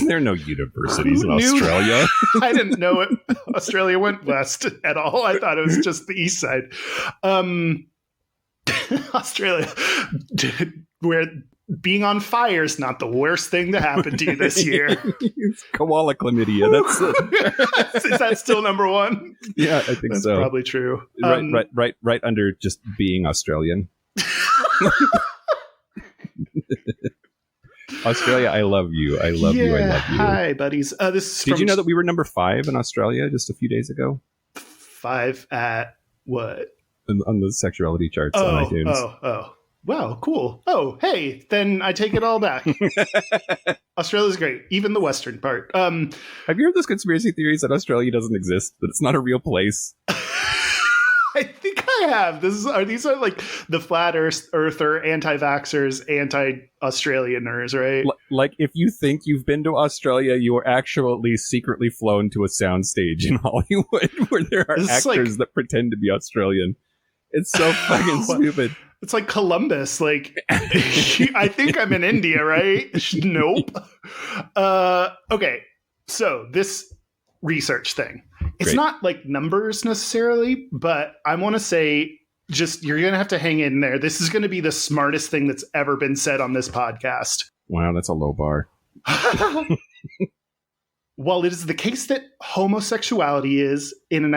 Speaker 2: There are no universities in Australia.
Speaker 3: I didn't know it. Australia went west at all. I thought it was just the east side. Australia, where being on fire is not the worst thing to happen to you this year.
Speaker 2: It's koala chlamydia. That's it.
Speaker 3: Is that still number one?
Speaker 2: Yeah, I think
Speaker 3: That's
Speaker 2: so.
Speaker 3: Probably true.
Speaker 2: Right under just being Australian. Australia, I love you. I love you. I love you.
Speaker 3: Hi, buddies.
Speaker 2: Did you know that we were number 5 in Australia just a few days ago?
Speaker 3: 5 at what?
Speaker 2: On the sexuality charts on iTunes.
Speaker 3: Oh. Wow, cool. Oh, hey, then I take it all back. Australia's great, even the western part.
Speaker 2: Have you heard those conspiracy theories that Australia doesn't exist, that it's not a real place?
Speaker 3: I think I have. These are like the flat earther, anti-vaxxers, anti-Australianers, right?
Speaker 2: Like, if you think you've been to Australia, you are actually secretly flown to a soundstage in Hollywood where there are actors that pretend to be Australian. It's so fucking stupid.
Speaker 3: It's like Columbus. Like, I think I'm in India, right? Nope. Okay. So this research thing, it's not like numbers necessarily, but I want to say just, you're going to have to hang in there. This is going to be the smartest thing that's ever been said on this podcast.
Speaker 2: Wow, that's a low bar.
Speaker 3: While it is the case that homosexuality is in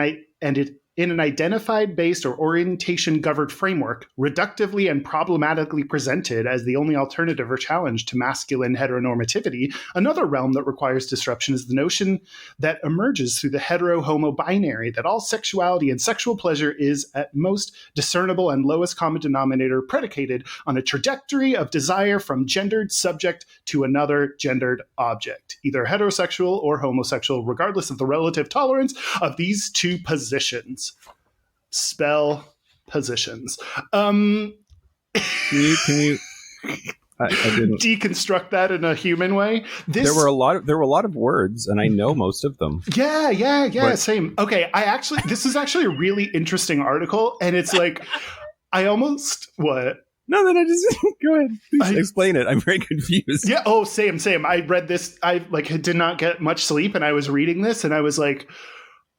Speaker 3: an identified-based or orientation-governed framework, reductively and problematically presented as the only alternative or challenge to masculine heteronormativity, another realm that requires disruption is the notion that emerges through the hetero-homo binary, that all sexuality and sexual pleasure is, at most, discernible and lowest common denominator predicated on a trajectory of desire from gendered subject to another gendered object, either heterosexual or homosexual, regardless of the relative tolerance of these two positions. Spell positions. Can you I didn't deconstruct that in a human way.
Speaker 2: There were a lot of words, and I know most of them.
Speaker 3: Yeah. But same. Okay, this is actually a really interesting article, and it's like I almost what.
Speaker 2: No, then I just go ahead. Please explain it. I'm very confused.
Speaker 3: Yeah. Oh, same. I read this. I did not get much sleep, and I was reading this, and I was like,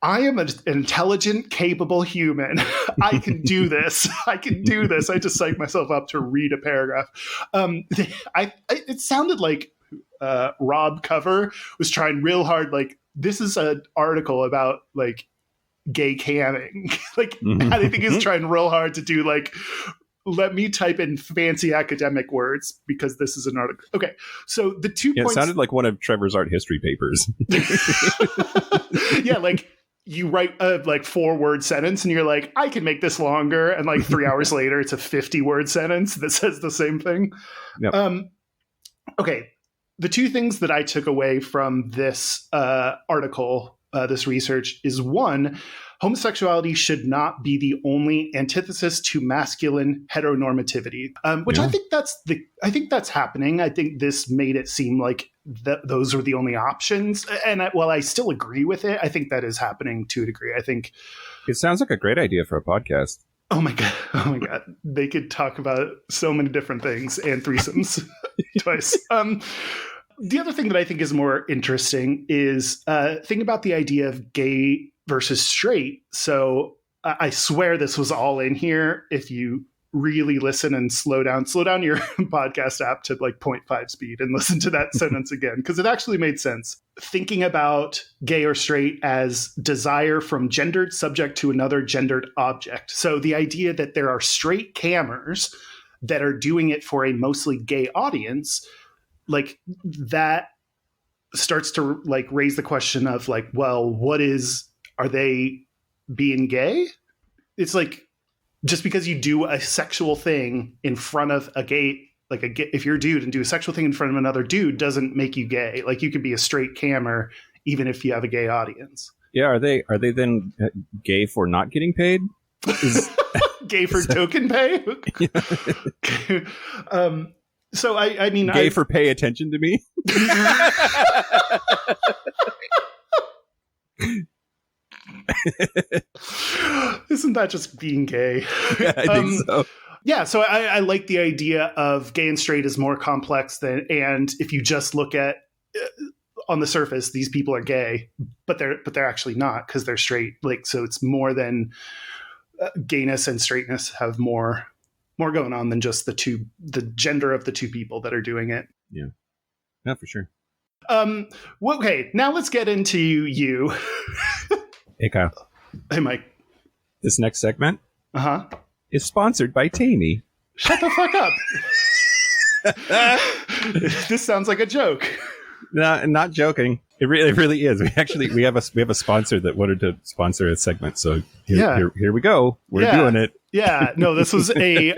Speaker 3: I am an intelligent, capable human. I can do this. I just psyched myself up to read a paragraph. It sounded like Rob Cover was trying real hard. Like, this is an article about like gay camming. I think he's trying real hard to do like, let me type in fancy academic words because this is an article. Okay, so the 2 points. It
Speaker 2: sounded like one of Trevor's art history papers.
Speaker 3: Yeah, like. You write a 4-word sentence and you're like, I can make this longer. And 3 hours later, it's a 50-word sentence that says the same thing. Yep. Okay. The 2 things that I took away from this article this research is, one, homosexuality should not be the only antithesis to masculine heteronormativity, which I think that's happening. I think this made it seem like those are the only options. And while I still agree with it, I think that is happening to a degree. I think
Speaker 2: it sounds like a great idea for a podcast.
Speaker 3: Oh my God. They could talk about so many different things and threesomes twice. The other thing that I think is more interesting is think about the idea of gay versus straight. So I swear this was all in here. If you really listen and slow down your podcast app to like 0.5 speed and listen to that sentence again, because it actually made sense. Thinking about gay or straight as desire from gendered subject to another gendered object. So the idea that there are straight cammers that are doing it for a mostly gay audience, like that starts to like raise the question of like, well, are they being gay? It's like, just because you do a sexual thing in front of a gay, if you're a dude and do a sexual thing in front of another dude doesn't make you gay. Like you could be a straight cammer even if you have a gay audience.
Speaker 2: Yeah. Are they then gay for not getting paid?
Speaker 3: Gay for token pay? So I mean,
Speaker 2: gay for pay attention to me.
Speaker 3: Isn't that just being gay?
Speaker 2: Yeah, I think so.
Speaker 3: Yeah, so I like the idea of gay and straight is more complex and if you just look at on the surface, these people are gay, but they're actually not because they're straight. Like, so it's more than gayness and straightness have more going on than just the gender of the two people that are doing it.
Speaker 2: Yeah, no, for sure.
Speaker 3: Well, okay, now let's get into you.
Speaker 2: Hey, Kyle.
Speaker 3: Hey, Mike.
Speaker 2: This next segment is sponsored by Tammy.
Speaker 3: Shut the fuck up. This sounds like a joke.
Speaker 2: No, not joking. It really is. We have a sponsor that wanted to sponsor a segment. So here we go. We're doing it.
Speaker 3: Yeah. No, this was we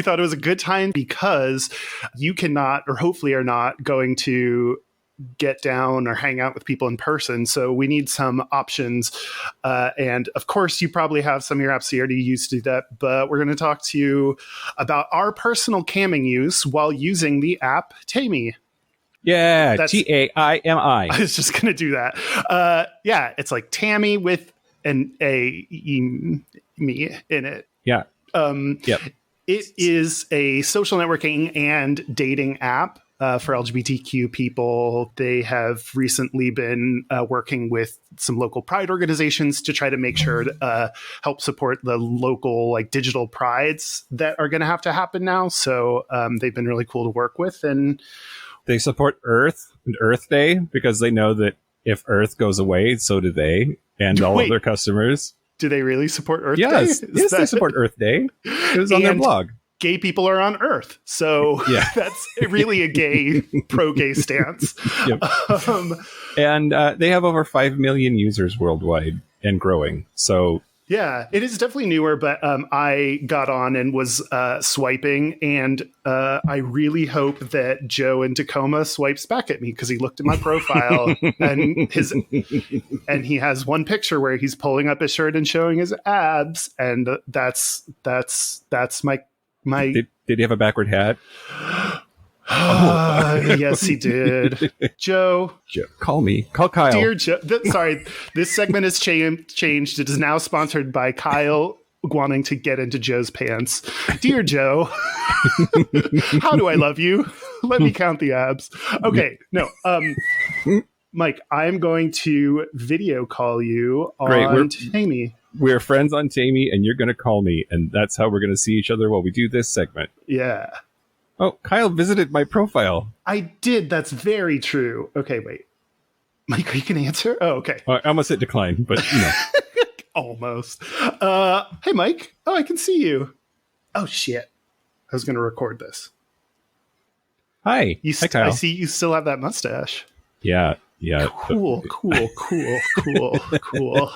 Speaker 3: thought it was a good time because you cannot, or hopefully are not going to get down or hang out with people in person. So we need some options. And of course, you probably have some of your apps you already used to do that, but we're going to talk to you about our personal camming use while using the app Tammy.
Speaker 2: Yeah, Taimi.
Speaker 3: I was just going to do that. Yeah, it's like Tammy with an me in it.
Speaker 2: Yeah.
Speaker 3: Yep. It is a social networking and dating app for LGBTQ people. They have recently been working with some local pride organizations to try to make sure to help support the local like digital prides that are going to have to happen now. So they've been really cool to work with, and
Speaker 2: they support Earth and Earth Day because they know that if Earth goes away, so do they and all of their customers.
Speaker 3: Do they really support Earth Day?
Speaker 2: Yes, they support Earth Day. It was on their blog.
Speaker 3: Gay people are on Earth. So that's really a gay, pro-gay stance.
Speaker 2: Yep. And they have over 5 million users worldwide and growing. So
Speaker 3: yeah, it is definitely newer, but I got on and was swiping, and I really hope that Joe in Tacoma swipes back at me because he looked at my profile and he has one picture where he's pulling up his shirt and showing his abs, and that's my.
Speaker 2: Did he have a backward hat?
Speaker 3: Yes, he did. Joe,
Speaker 2: call me. Call Kyle.
Speaker 3: Dear Joe. Sorry, this segment has changed. It is now sponsored by Kyle wanting to get into Joe's pants. Dear Joe, how do I love you? Let me count the abs. Okay, no. Mike, I'm going to video call you on Tammy.
Speaker 2: We're friends on Tammy, and you're going to call me, and that's how we're going to see each other while we do this segment.
Speaker 3: Yeah.
Speaker 2: Oh, Kyle visited my profile.
Speaker 3: I did. That's very true. Okay, wait. Mike, you can answer? Oh, okay.
Speaker 2: I almost hit decline, but you know.
Speaker 3: Almost. Hey, Mike. Oh, I can see you. Oh, shit. I was going to record this.
Speaker 2: Hi. Hi, Kyle.
Speaker 3: I see you still have that mustache.
Speaker 2: Yeah.
Speaker 3: Cool. I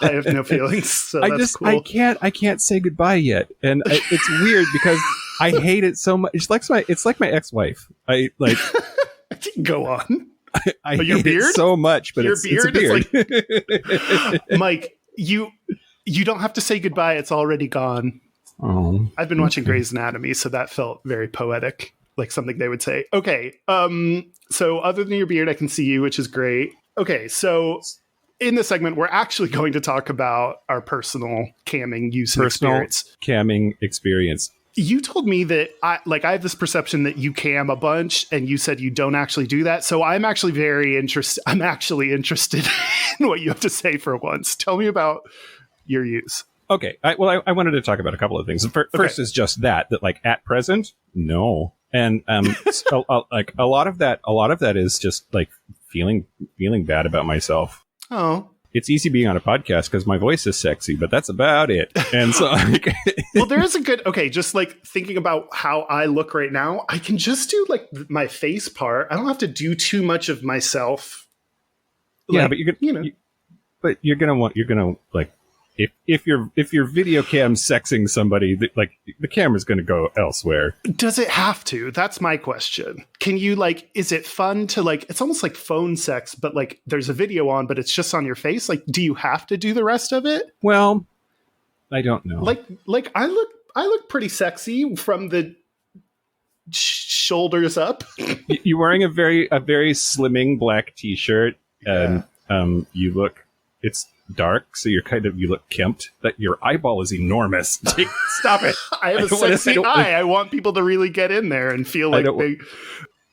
Speaker 3: have no feelings. So that's cool.
Speaker 2: I can't say goodbye yet, and it's weird because I hate it so much. It's like my ex-wife. I like.
Speaker 3: Go on.
Speaker 2: I
Speaker 3: your
Speaker 2: hate
Speaker 3: beard?
Speaker 2: it so much, but
Speaker 3: Your
Speaker 2: it's a
Speaker 3: beard
Speaker 2: beard.
Speaker 3: is Mike, you don't have to say goodbye. It's already gone.
Speaker 2: Oh,
Speaker 3: I've been watching Grey's Anatomy, so that felt very poetic, like something they would say. Okay, so other than your beard, I can see you, which is great. Okay, so in this segment, we're actually going to talk about our personal camming use and experience.
Speaker 2: Camming experience.
Speaker 3: You told me that I have this perception that you cam a bunch, and you said you don't actually do that. So I'm actually I'm actually interested in what you have to say for once. Tell me about your use.
Speaker 2: Okay. I wanted to talk about a couple of things. First is just that like at present, no. And so, like a lot of that is just like feeling bad about myself.
Speaker 3: Oh.
Speaker 2: It's easy being on a podcast because my voice is sexy, but that's about it. And so, like,
Speaker 3: well, there is a good, just like thinking about how I look right now, I can just do like my face part. I don't have to do too much of myself.
Speaker 2: Yeah,
Speaker 3: like,
Speaker 2: but you're gonna like, if your video cam's sexing somebody, like the camera's gonna go elsewhere.
Speaker 3: Does it have to? That's my question. Can you is it fun to it's almost like phone sex, but like there's a video on, but it's just on your face? Like, do you have to do the rest of it?
Speaker 2: Well, I don't know.
Speaker 3: Like I look pretty sexy from the shoulders up.
Speaker 2: You're wearing a very slimming black t-shirt, and you look. It's dark, so you look kempt. That your eyeball is enormous. Stop it!
Speaker 3: I have a sexy eye. I want people to really get in there and feel like they.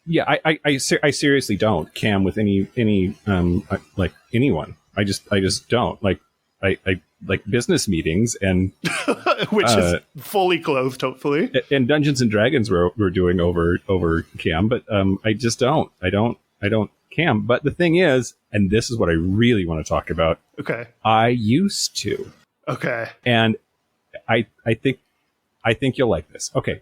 Speaker 2: Yeah, I seriously don't cam with any like anyone. I just don't like. I like business meetings and
Speaker 3: which is fully clothed, hopefully.
Speaker 2: And Dungeons and Dragons we're doing over cam, but I just don't. I don't cam. But the thing is, and this is what I really want to talk about.
Speaker 3: Okay.
Speaker 2: I used to.
Speaker 3: Okay.
Speaker 2: And I think you'll like this. Okay.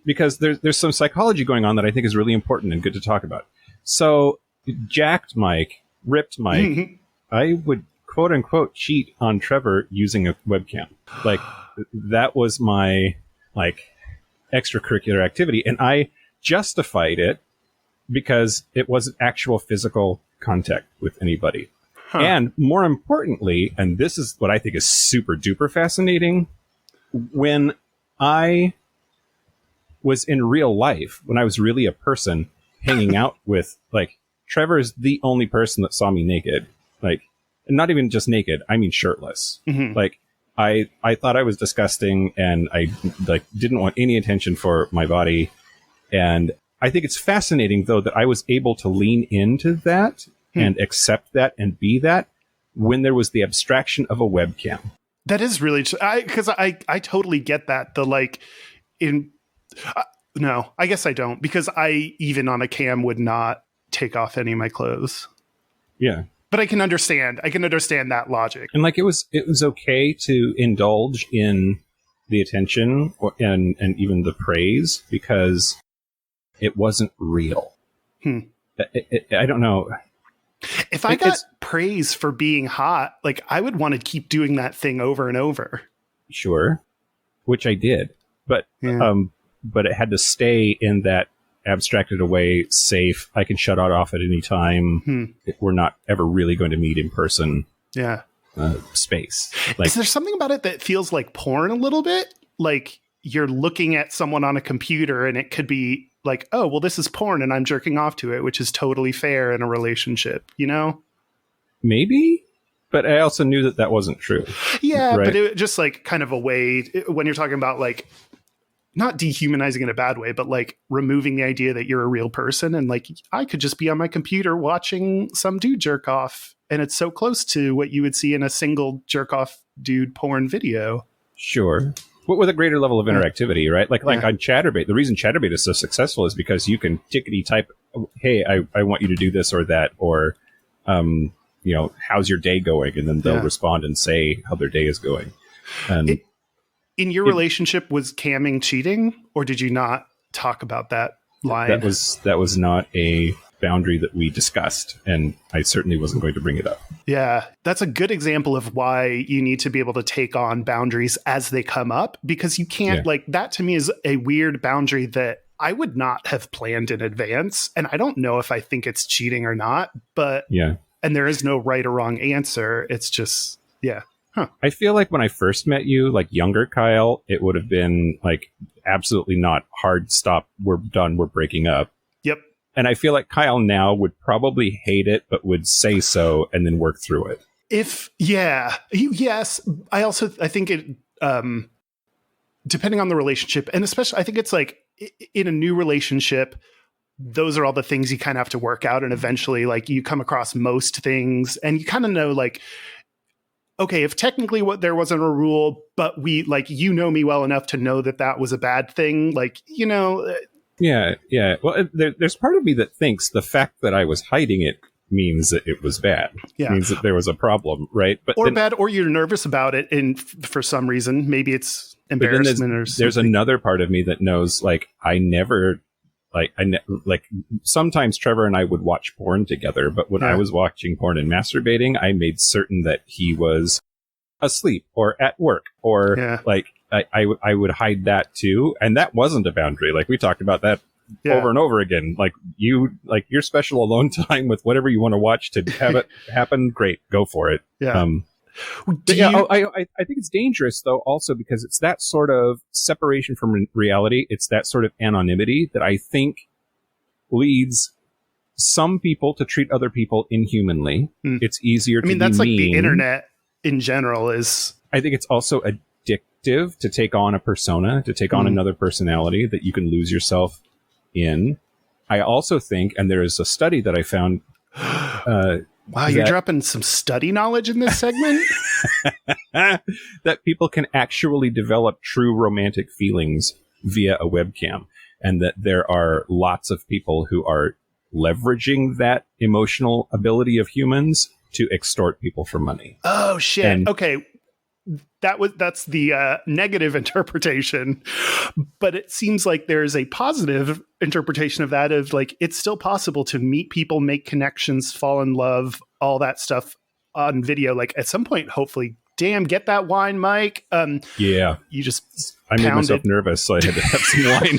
Speaker 2: Because there's some psychology going on that I think is really important and good to talk about. So jacked Mike, ripped Mike, I would quote unquote cheat on Trevor using a webcam. Like that was my extracurricular activity, and I justified it because it wasn't actual physical contact with anybody. Huh. And more importantly, and this is what I think is super duper fascinating, when I was in real life, when I was really a person hanging out with, Trevor is the only person that saw me naked. Not even just naked, I mean shirtless. Mm-hmm. I thought I was disgusting, and I didn't want any attention for my body. And I think it's fascinating, though, that I was able to lean into that and accept that and be that when there was the abstraction of a webcam.
Speaker 3: That is really because I totally get that. No, I guess I don't, because I, even on a cam, would not take off any of my clothes.
Speaker 2: Yeah.
Speaker 3: But I can understand that logic.
Speaker 2: And it was okay to indulge in the attention and even the praise because it wasn't real. I don't know.
Speaker 3: If I got praise for being hot, I would want to keep doing that thing over and over. Sure.
Speaker 2: Which I did. But but it had to stay in that abstracted away, safe. I can shut it off at any time. We're not ever really going to meet in person.
Speaker 3: Yeah.
Speaker 2: Space.
Speaker 3: Is there something about it that feels like porn a little bit? Like you're looking at someone on a computer, and it could be like, oh, well, this is porn and I'm jerking off to it, which is totally fair in a relationship, you know?
Speaker 2: Maybe. But I also knew that wasn't true.
Speaker 3: Yeah,
Speaker 2: right?
Speaker 3: But it just kind of a way when you're talking about not dehumanizing in a bad way, but removing the idea that you're a real person. And I could just be on my computer watching some dude jerk off. And it's so close to what you would see in a single jerk off dude porn video.
Speaker 2: Sure. But with a greater level of interactivity, right? On Chatterbait, the reason Chatterbait is so successful is because you can tickety type, hey, I want you to do this or that, or, how's your day going? And then they'll respond and say how their day is going. And
Speaker 3: in your relationship, was camming cheating, or did you not talk about that line?
Speaker 2: That was not a boundary that we discussed, and I certainly wasn't going to bring it up.
Speaker 3: Yeah, that's a good example of why you need to be able to take on boundaries as they come up, because you can't that to me is a weird boundary that I would not have planned in advance. And I don't know if I think it's cheating or not, but
Speaker 2: Yeah.
Speaker 3: and there is no right or wrong answer. It's just, yeah. Huh.
Speaker 2: I feel like when I first met you, like younger Kyle, it would have been like absolutely not, hard stop, we're done, we're breaking up.
Speaker 3: Yep.
Speaker 2: And I feel like Kyle now would probably hate it, but would say so and then work through it.
Speaker 3: Yes. I think it, depending on the relationship, and especially I think it's like in a new relationship, those are all the things you kind of have to work out. And eventually like you come across most things and you kind of know like, okay, if technically there wasn't a rule, but we like, you know me well enough to know that that was a bad thing. Like, you know.
Speaker 2: Yeah. Well, there's part of me that thinks the fact that I was hiding it means that it was bad.
Speaker 3: Yeah.
Speaker 2: Means that there was a problem, right? But
Speaker 3: or bad, or you're nervous about it, and for some reason, maybe it's embarrassment or something.
Speaker 2: There's another part of me that knows, like, sometimes Trevor and I would watch porn together, but when I was watching porn and masturbating, I made certain that he was asleep or at work or like I would hide that too. And that wasn't a boundary. Like we talked about that over and over again. Like your special alone time with whatever you want to watch to have it happen. Great. Go for it.
Speaker 3: Yeah.
Speaker 2: I think it's dangerous though, also because it's that sort of separation from reality. It's that sort of anonymity that I think leads some people to treat other people inhumanly. It's easier to be
Speaker 3: that's like
Speaker 2: mean.
Speaker 3: the internet in general is.
Speaker 2: I think it's also addictive to take on a persona, to take on another personality that you can lose yourself in. I also think, and there is a study that I found.
Speaker 3: Wow, you're dropping some study knowledge in this segment?
Speaker 2: That people can actually develop true romantic feelings via a webcam. And that there are lots of people who are leveraging that emotional ability of humans to extort people for money.
Speaker 3: Oh, shit. Okay. That's the negative interpretation, but it seems like there's a positive interpretation of that, of like it's still possible to meet people, make connections, fall in love, all that stuff on video. Like at some point, hopefully, damn, get that wine, Mike.
Speaker 2: Yeah,
Speaker 3: you just
Speaker 2: I made myself nervous, so I had to have some
Speaker 3: wine.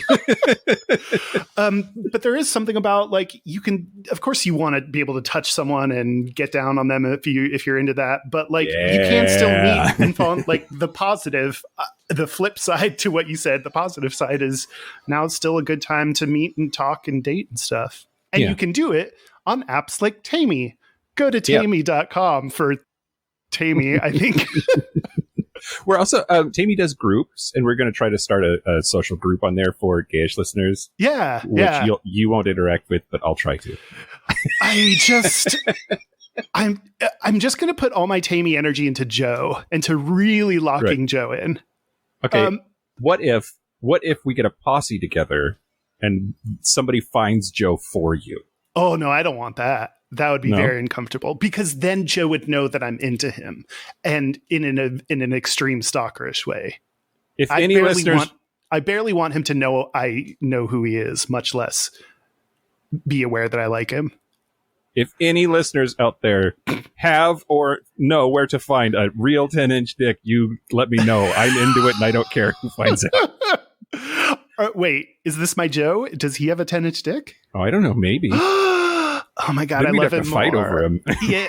Speaker 3: But there is something about like you can, of course, you want to be able to touch someone and get down on them if you're into that. But like you can still meet and fall. Like the positive, the flip side to what you said, the positive side is now it's still a good time to meet and talk and date and stuff. And you can do it on apps like Tammy. Go to tammy.com for Tammy, I think.
Speaker 2: We're also, Tammy does groups, and we're going to try to start a social group on there for Gayish listeners.
Speaker 3: Yeah.
Speaker 2: Which you won't interact with, but I'll try to. I'm just going to put all my Tammy energy into Joe and to really locking Joe in. Okay. What if we get a posse together and somebody finds Joe for you?
Speaker 3: Oh, no, I don't want that. That would be very uncomfortable, because then Joe would know that I'm into him, and in an extreme stalkerish way.
Speaker 2: If any listeners,
Speaker 3: I barely want him to know I know who he is, much less be aware that I like him.
Speaker 2: If any listeners out there have or know where to find a real 10-inch dick, you let me know. I'm into it, and I don't care who finds it.
Speaker 3: Wait, is this my Joe? Does he have a 10-inch dick?
Speaker 2: Oh, I don't know. Maybe.
Speaker 3: Oh my God,
Speaker 2: then
Speaker 3: I love him
Speaker 2: more. Fight over him.
Speaker 3: Yeah,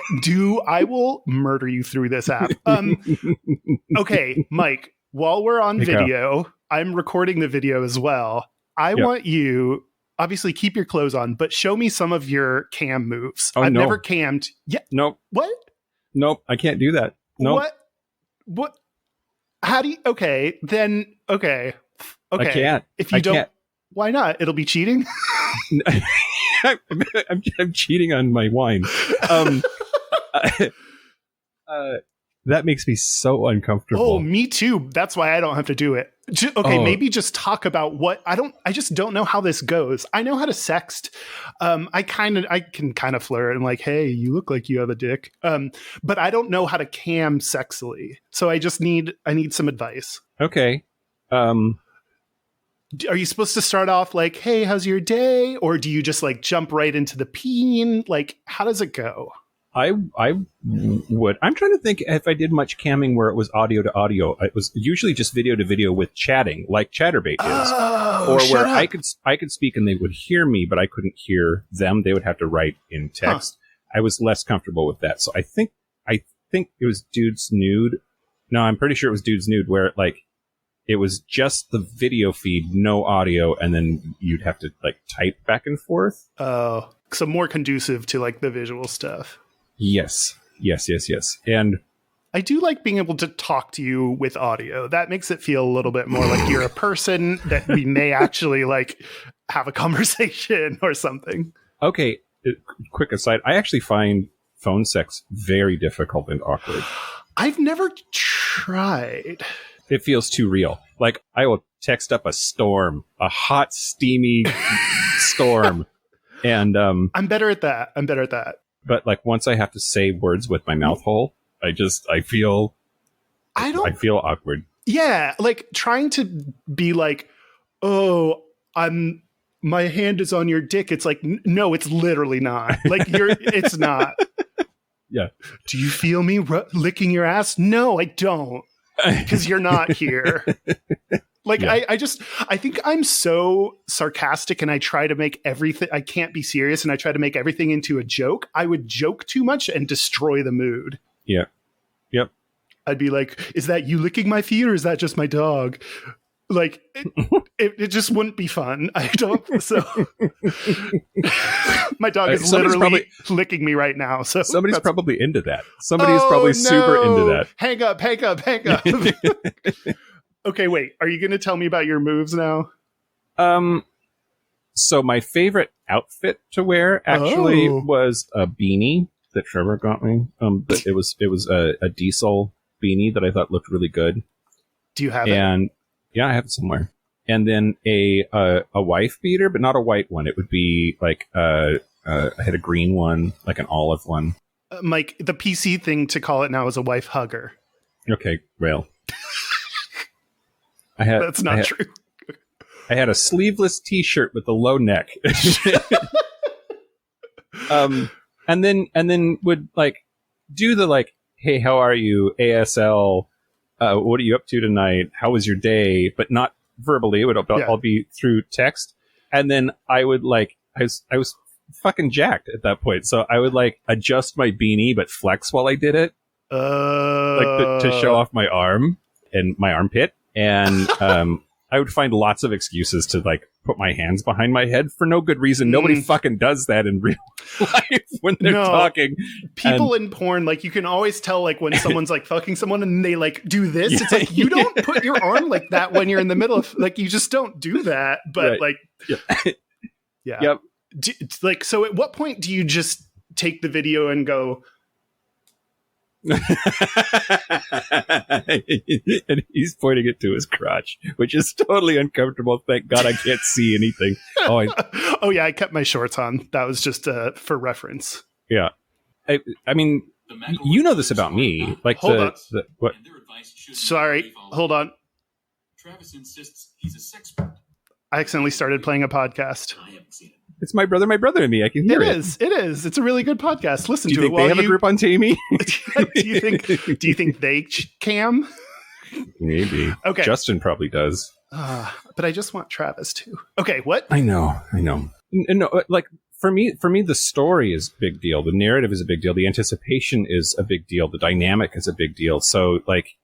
Speaker 3: I will murder you through this app. Okay, Mike, while we're on video, I'm recording the video as well. I want you, obviously keep your clothes on, but show me some of your cam moves. I've never cammed. Yeah.
Speaker 2: Nope.
Speaker 3: What?
Speaker 2: Nope, I can't do that. Nope.
Speaker 3: What? How do you, okay. Okay.
Speaker 2: I can't.
Speaker 3: If you don't, why not? It'll be cheating.
Speaker 2: I'm cheating on my wine. That makes me so uncomfortable.
Speaker 3: Oh, me too. That's why I don't have to do it. Maybe just talk about what I just don't know how this goes. I know how to sext. I can kind of flirt and like, hey, you look like you have a dick. But I don't know how to cam sexily. So I need some advice.
Speaker 2: Okay.
Speaker 3: Are you supposed to start off like, hey, how's your day? Or do you just like jump right into the peen? Like, how does it go?
Speaker 2: I would. I'm trying to think if I did much camming where it was audio to audio. It was usually just video to video with chatting, like Chatterbait is, or where I could speak and they would hear me, but I couldn't hear them. They would have to write in text. I was less comfortable with that, so I think it was Dude's Nude. No, I'm pretty sure it was Dude's Nude, where like it was just the video feed, no audio, and then you'd have to like type back and forth.
Speaker 3: Oh, so more conducive to like the visual stuff.
Speaker 2: Yes. And
Speaker 3: I do like being able to talk to you with audio. That makes it feel a little bit more like you're a person that we may actually like have a conversation or something.
Speaker 2: Okay, quick aside. I actually find phone sex very difficult and awkward.
Speaker 3: I've never tried.
Speaker 2: It feels too real. Like I will text up a storm, a hot, steamy storm. And
Speaker 3: I'm better at that.
Speaker 2: But like once I have to say words with my mouth hole, I feel awkward.
Speaker 3: Yeah, like trying to be like, "Oh, my hand is on your dick." It's like, no, it's literally not. Like it's not.
Speaker 2: Yeah.
Speaker 3: Do you feel me licking your ass? No, I don't. Because you're not here. Like, yeah. I think I'm so sarcastic and I try to make everything, I can't be serious and I try to make everything into a joke. I would joke too much and destroy the mood.
Speaker 2: Yeah. Yep.
Speaker 3: I'd be like, is that you licking my feet or is that just my dog? Like, it just wouldn't be fun. I don't, so. My dog is literally licking me right now. So
Speaker 2: somebody's probably into that. Somebody's probably super into that.
Speaker 3: Hang up. Okay, wait. Are you going to tell me about your moves now?
Speaker 2: So my favorite outfit to wear actually was a beanie that Trevor got me. But it was a diesel beanie that I thought looked really good.
Speaker 3: Do you have it?
Speaker 2: And yeah, I have it somewhere. And then a wife beater, but not a white one. It would be like I had a green one, like an olive one.
Speaker 3: Mike, the PC thing to call it now is a wife hugger.
Speaker 2: Okay, well.
Speaker 3: That's not true.
Speaker 2: I had a sleeveless T-shirt with a low neck, and then would like do the like, hey, how are you? ASL. What are you up to tonight? How was your day? But not verbally. It would all be through text. And then I would like, I was fucking jacked at that point, so I would like adjust my beanie but flex while I did it, like to show off my arm and my armpit. And I would find lots of excuses to like put my hands behind my head for no good reason. Nobody fucking does that in real life when they're talking.
Speaker 3: People in porn, like you can always tell like when someone's like fucking someone and they like do this. Yeah, it's like you don't put your arm like that when you're in the middle of like you just don't do that. But like, yeah.
Speaker 2: Yep.
Speaker 3: Like, so at what point do you just take the video and go?
Speaker 2: And he's pointing it to his crotch, which is totally uncomfortable. Thank God I can't see anything.
Speaker 3: Oh yeah, I kept my shorts on. That was just for reference.
Speaker 2: Yeah, I mean, you know this about me. Like, hold on. What?
Speaker 3: Sorry, hold on.
Speaker 4: Travis insists he's a sexpert.
Speaker 3: I accidentally started playing a podcast.
Speaker 4: I haven't seen it.
Speaker 2: It's my brother and me. I can hear it.
Speaker 3: It is. It's a really good podcast. Listen to it.
Speaker 2: Do you think they have a group on Tammy?
Speaker 3: Do you think they cam?
Speaker 2: Maybe.
Speaker 3: Okay.
Speaker 2: Justin probably does.
Speaker 3: But I just want Travis too. Okay, what?
Speaker 2: I know. No, like for me, the story is a big deal. The narrative is a big deal. The anticipation is a big deal. The dynamic is a big deal. So like,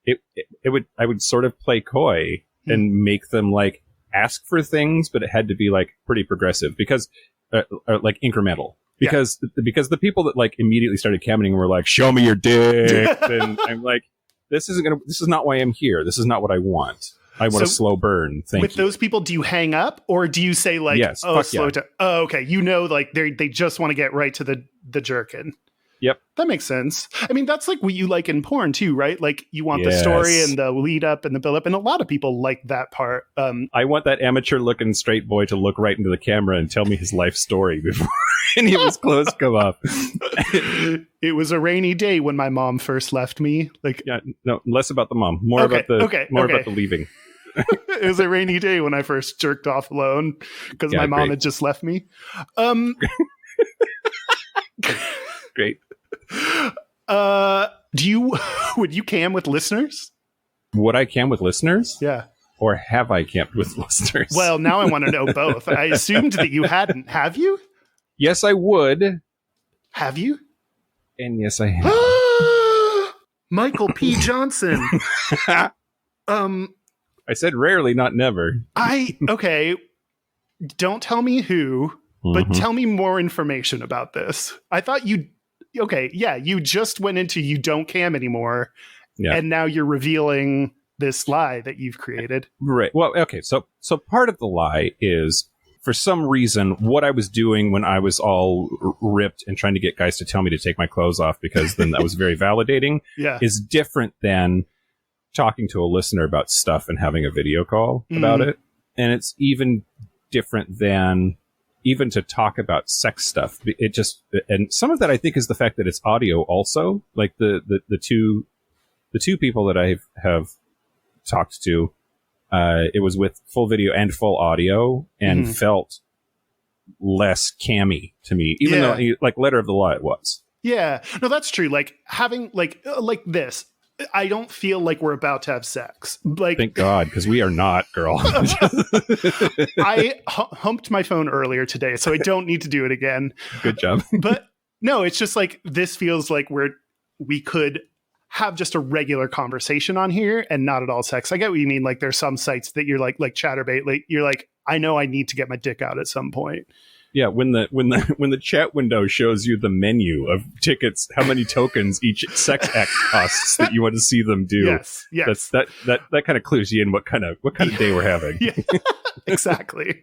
Speaker 2: I would sort of play coy and make them like ask for things, but it had to be like pretty progressive because like incremental because the people that like immediately started camming were like, show me your dick. And I'm like, this is not why I'm here. This is not what I want. I want a slow burn. Thank you. With
Speaker 3: those people, do you hang up or do you say like,
Speaker 2: yes,
Speaker 3: slow down? Oh, okay. You know, like they just want to get right to the jerkin.
Speaker 2: Yep.
Speaker 3: That makes sense. I mean, that's like what you like in porn too, right? Like you want the story and the lead up and the build up. And a lot of people like that part.
Speaker 2: I want that amateur looking straight boy to look right into the camera and tell me his life story before any of his clothes come up.
Speaker 3: It was a rainy day when my mom first left me. Like,
Speaker 2: yeah, no, less about the mom, more about the leaving.
Speaker 3: It was a rainy day when I first jerked off alone because my mom had just left me.
Speaker 2: Great.
Speaker 3: Would you cam with listeners?
Speaker 2: Would I cam with listeners?
Speaker 3: Yeah.
Speaker 2: Or have I camped with listeners?
Speaker 3: Well, now I want to know both. I assumed that you hadn't. Have you?
Speaker 2: Yes, I would.
Speaker 3: Have you?
Speaker 2: And yes, I have.
Speaker 3: Michael P. Johnson.
Speaker 2: I said rarely, not never.
Speaker 3: Okay. Don't tell me who, but tell me more information about this. I thought you just went into you don't cam anymore. Yeah. And now you're revealing this lie that you've created.
Speaker 2: Right. Well, okay. So part of the lie is, for some reason, what I was doing when I was all ripped and trying to get guys to tell me to take my clothes off, because then that was very validating, is different than talking to a listener about stuff and having a video call about it. And it's even different than even to talk about sex stuff. It just, and some of that I think is the fact that it's audio also. Like the two people that I have talked to, it was with full video and full audio, and felt less cammy to me, even though, like, letter of the law it was.
Speaker 3: Yeah, no, that's true. Like having like this, I don't feel like we're about to have sex. Like,
Speaker 2: thank God, because we are not, girl.
Speaker 3: I humped my phone earlier today, so I don't need to do it again.
Speaker 2: Good job.
Speaker 3: But no, it's just like, this feels like we could have just a regular conversation on here and not at all sex. I get what you mean. Like, there's some sites that you're like Chatterbait, like you're like, I know I need to get my dick out at some point.
Speaker 2: Yeah, when the chat window shows you the menu of tickets, how many tokens each sex act costs that you want to see them do.
Speaker 3: Yes.
Speaker 2: That kind of clues you in what kind of day we're having.
Speaker 3: Yeah. Exactly.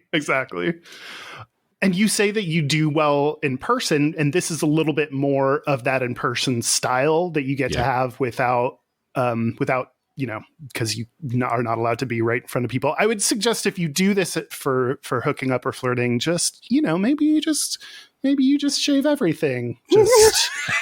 Speaker 3: And you say that you do well in person, and this is a little bit more of that in-person style that you get to have without, because you are not allowed to be right in front of people. I would suggest, if you do this for hooking up or flirting, just, maybe you just shave everything.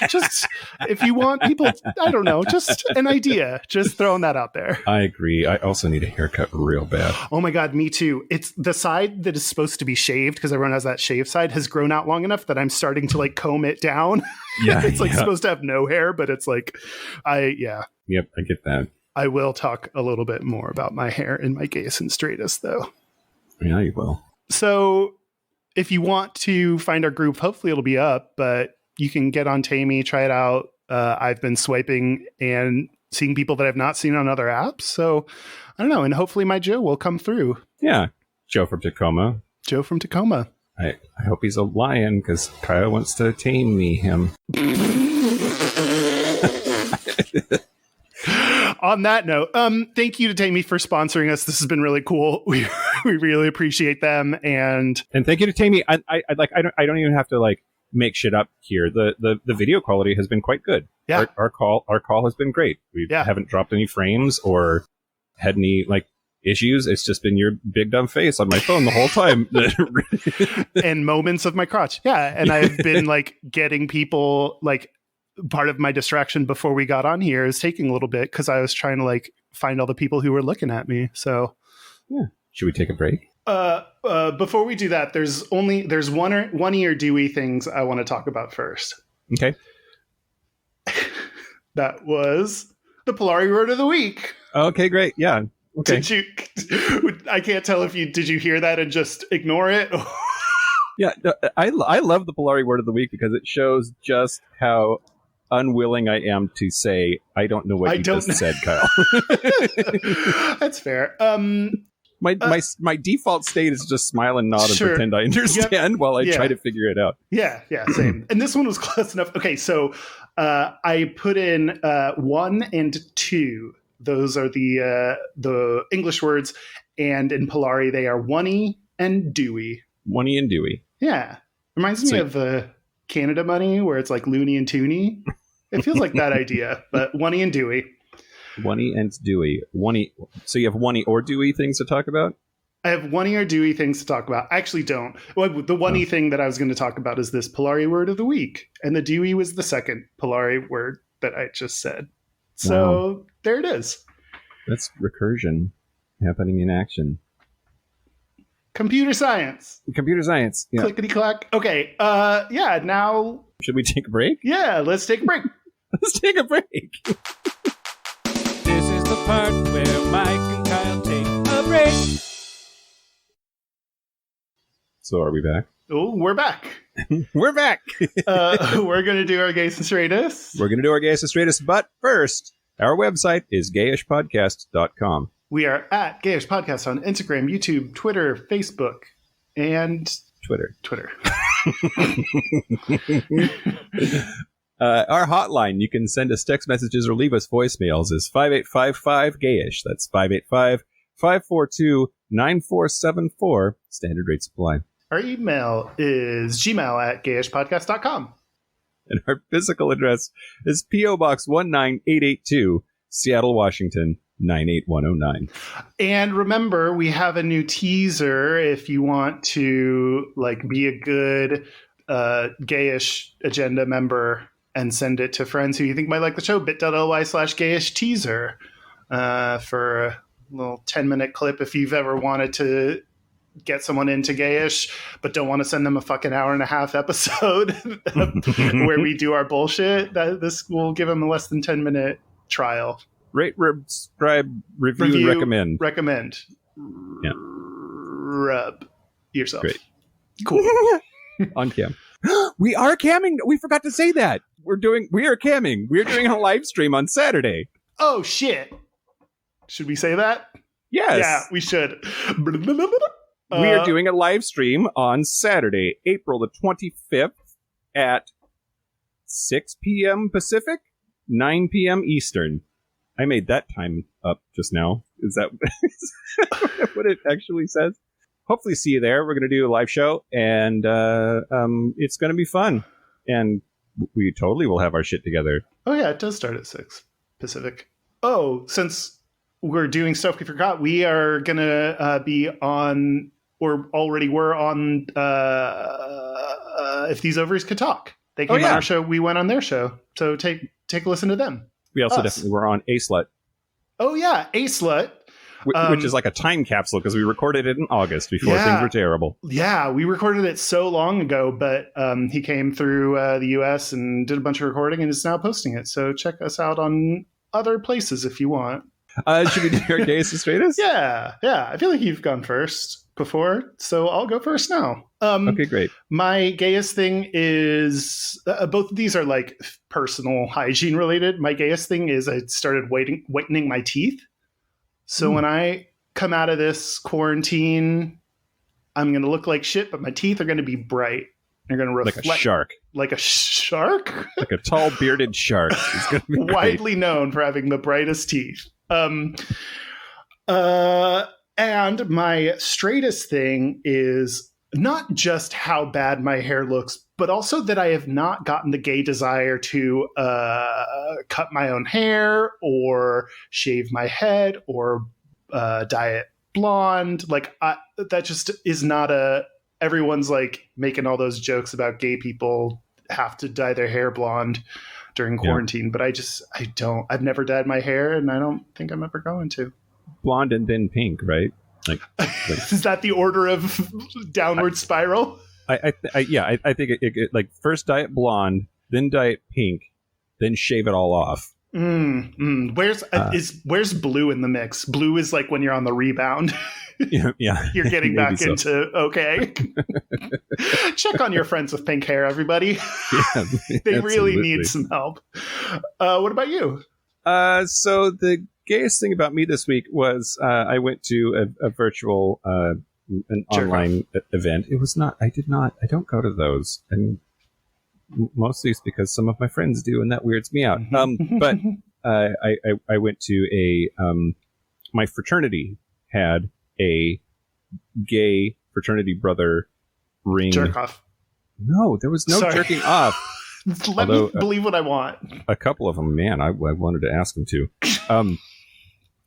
Speaker 3: Just if you want people, I don't know, just an idea, just throwing that out there.
Speaker 2: I agree. I also need a haircut real bad.
Speaker 3: Oh my God, me too. It's the side that is supposed to be shaved, because everyone has that shaved side, has grown out long enough that I'm starting to like comb it down. Yeah. It's like supposed to have no hair, but it's like, Yep,
Speaker 2: I get that.
Speaker 3: I will talk a little bit more about my hair in my Gayest and Straightest, though.
Speaker 2: Yeah, you will.
Speaker 3: So if you want to find our group, hopefully it'll be up, but you can get on Tammy, try it out. I've been swiping and seeing people that I've not seen on other apps. So I don't know. And hopefully my Joe will come through.
Speaker 2: Yeah. Joe from Tacoma.
Speaker 3: I
Speaker 2: hope he's a lion, because Kyle wants to tame him.
Speaker 3: On that note, thank you to Tammy for sponsoring us. This has been really cool. We really appreciate them, and
Speaker 2: thank you to Tammy. I don't even have to like make shit up here. The video quality has been quite good.
Speaker 3: Yeah,
Speaker 2: our call has been great. We haven't dropped any frames or had any like issues. It's just been your big dumb face on my phone the whole time.
Speaker 3: And moments of my crotch. Yeah, and I've been like getting people like. Part of my distraction before we got on here is taking a little bit, because I was trying to like find all the people who were looking at me. So
Speaker 2: yeah, should we take a break?
Speaker 3: Before we do that, there's one of your Dewey things I want to talk about first.
Speaker 2: Okay.
Speaker 3: That was the Polari word of the week.
Speaker 2: Okay, great. Yeah. Okay.
Speaker 3: I can't tell if did you hear that and just ignore it?
Speaker 2: Yeah, I love the Polari word of the week, because it shows just how unwilling I am to say, I don't know what you just said, Kyle.
Speaker 3: That's fair.
Speaker 2: My default state is just smile and nod and pretend I understand while I try to figure it out.
Speaker 3: Yeah, same. And this one was close enough. Okay, so I put in 1 and 2. Those are the English words, and in Polari they are oney and Dewey.
Speaker 2: Oney and Dewey.
Speaker 3: Yeah. Reminds me of Canada Money, where it's like loony and toony. It feels like that idea, but oney and Dewey.
Speaker 2: Oney and Dewey. So you have oney or Dewey things to talk about?
Speaker 3: I have oney or Dewey things to talk about. I actually don't. Well, the oney thing that I was going to talk about is this Polari word of the week. And the Dewey was the second Polari word that I just said. So There it is.
Speaker 2: That's recursion happening in action.
Speaker 3: Computer science.
Speaker 2: Yeah.
Speaker 3: Clickety clack. Okay. Now.
Speaker 2: Should we take a break?
Speaker 3: Yeah, let's take a break.
Speaker 2: Let's take a break.
Speaker 1: This is the part where Mike and Kyle take a break.
Speaker 2: So are we back?
Speaker 3: Oh, we're back.
Speaker 2: We're back.
Speaker 3: We're going to do our Gayest and Straightest.
Speaker 2: We're going to do our Gayest and Straightest, but first, our website is gayishpodcast.com.
Speaker 3: We are at Gayish Podcast on Instagram, YouTube, Twitter, Facebook, and
Speaker 2: Twitter. Our hotline, you can send us text messages or leave us voicemails, is 5855-GAYISH. That's 585-542-9474. Standard rate supply.
Speaker 3: Our email is gmail@gayishpodcast.com.
Speaker 2: And our physical address is P.O. Box 19882, Seattle, Washington, 98109.
Speaker 3: And remember, we have a new teaser if you want to be a good Gayish agenda member and send it to friends who you think might like the show. bit.ly/Gayish teaser for a little 10-minute clip if you've ever wanted to get someone into Gayish but don't want to send them a fucking hour-and-a-half episode where we do our bullshit. This will give them a less than 10-minute trial.
Speaker 2: Rate, subscribe, review, recommend.
Speaker 3: Recommend.
Speaker 2: Yeah.
Speaker 3: Rub yourself.
Speaker 2: Great.
Speaker 3: Cool.
Speaker 2: On cam. We are camming. We forgot to say that. We are camming. We're doing a live stream on Saturday.
Speaker 3: Oh, shit. Should we say that?
Speaker 2: Yes.
Speaker 3: Yeah, we should.
Speaker 2: We are doing a live stream on Saturday, April the 25th at 6 p.m. Pacific, 9 p.m. Eastern. I made that time up just now. Is that what it actually says? Hopefully see you there. We're going to do a live show, and it's going to be fun. And we totally will have our shit together.
Speaker 3: Oh, yeah, it does start at 6 Pacific. Oh, since we're doing stuff we forgot, we are going to be on, or already were on, If These Ovaries Could Talk. They came on our show. We went on their show. So take a listen to them.
Speaker 2: We also definitely were on A-Slut.
Speaker 3: Oh, yeah, A-Slut.
Speaker 2: Which is like a time capsule because we recorded it in August before things were terrible.
Speaker 3: Yeah, we recorded it so long ago, but he came through the U.S. and did a bunch of recording and is now posting it. So check us out on other places if you want.
Speaker 2: Should we do our Gayest and Straightest?
Speaker 3: Yeah. I feel like you've gone first before, so I'll go first now.
Speaker 2: Okay, great.
Speaker 3: My gayest thing is both of these are like personal hygiene related. My gayest thing is I started whitening my teeth. So when I come out of this quarantine, I'm going to look like shit, but my teeth are going to be bright. They're going to reflect
Speaker 2: like a shark.
Speaker 3: Like a shark?
Speaker 2: Like a tall bearded shark. It's going to be
Speaker 3: widely known for having the brightest teeth. And my straightest thing is not just how bad my hair looks, but also that I have not gotten the gay desire to cut my own hair or shave my head or dye it blonde. That just is not everyone's making all those jokes about gay people have to dye their hair blonde during quarantine, but I've never dyed my hair and I don't think I'm ever going to.
Speaker 2: Blonde and then pink, right?
Speaker 3: Is that the order of downward spiral?
Speaker 2: I think it first dye it blonde, then dye it pink, then shave it all off.
Speaker 3: Where's blue in the mix? Blue is like when you're on the rebound.
Speaker 2: Yeah.
Speaker 3: You're getting back into okay. Check on your friends with pink hair, everybody.
Speaker 2: Yeah,
Speaker 3: they really need some help. What about you?
Speaker 2: So the gayest thing about me this week was I went to a virtual an online event. It was not. I don't go to those, and mostly it's because some of my friends do, and that weirds me out. But I went to my fraternity had a gay fraternity brother ring.
Speaker 3: Jerk off.
Speaker 2: No, there was no jerking off.
Speaker 3: Let me believe what I want.
Speaker 2: A couple of them, man, I wanted to ask them to. And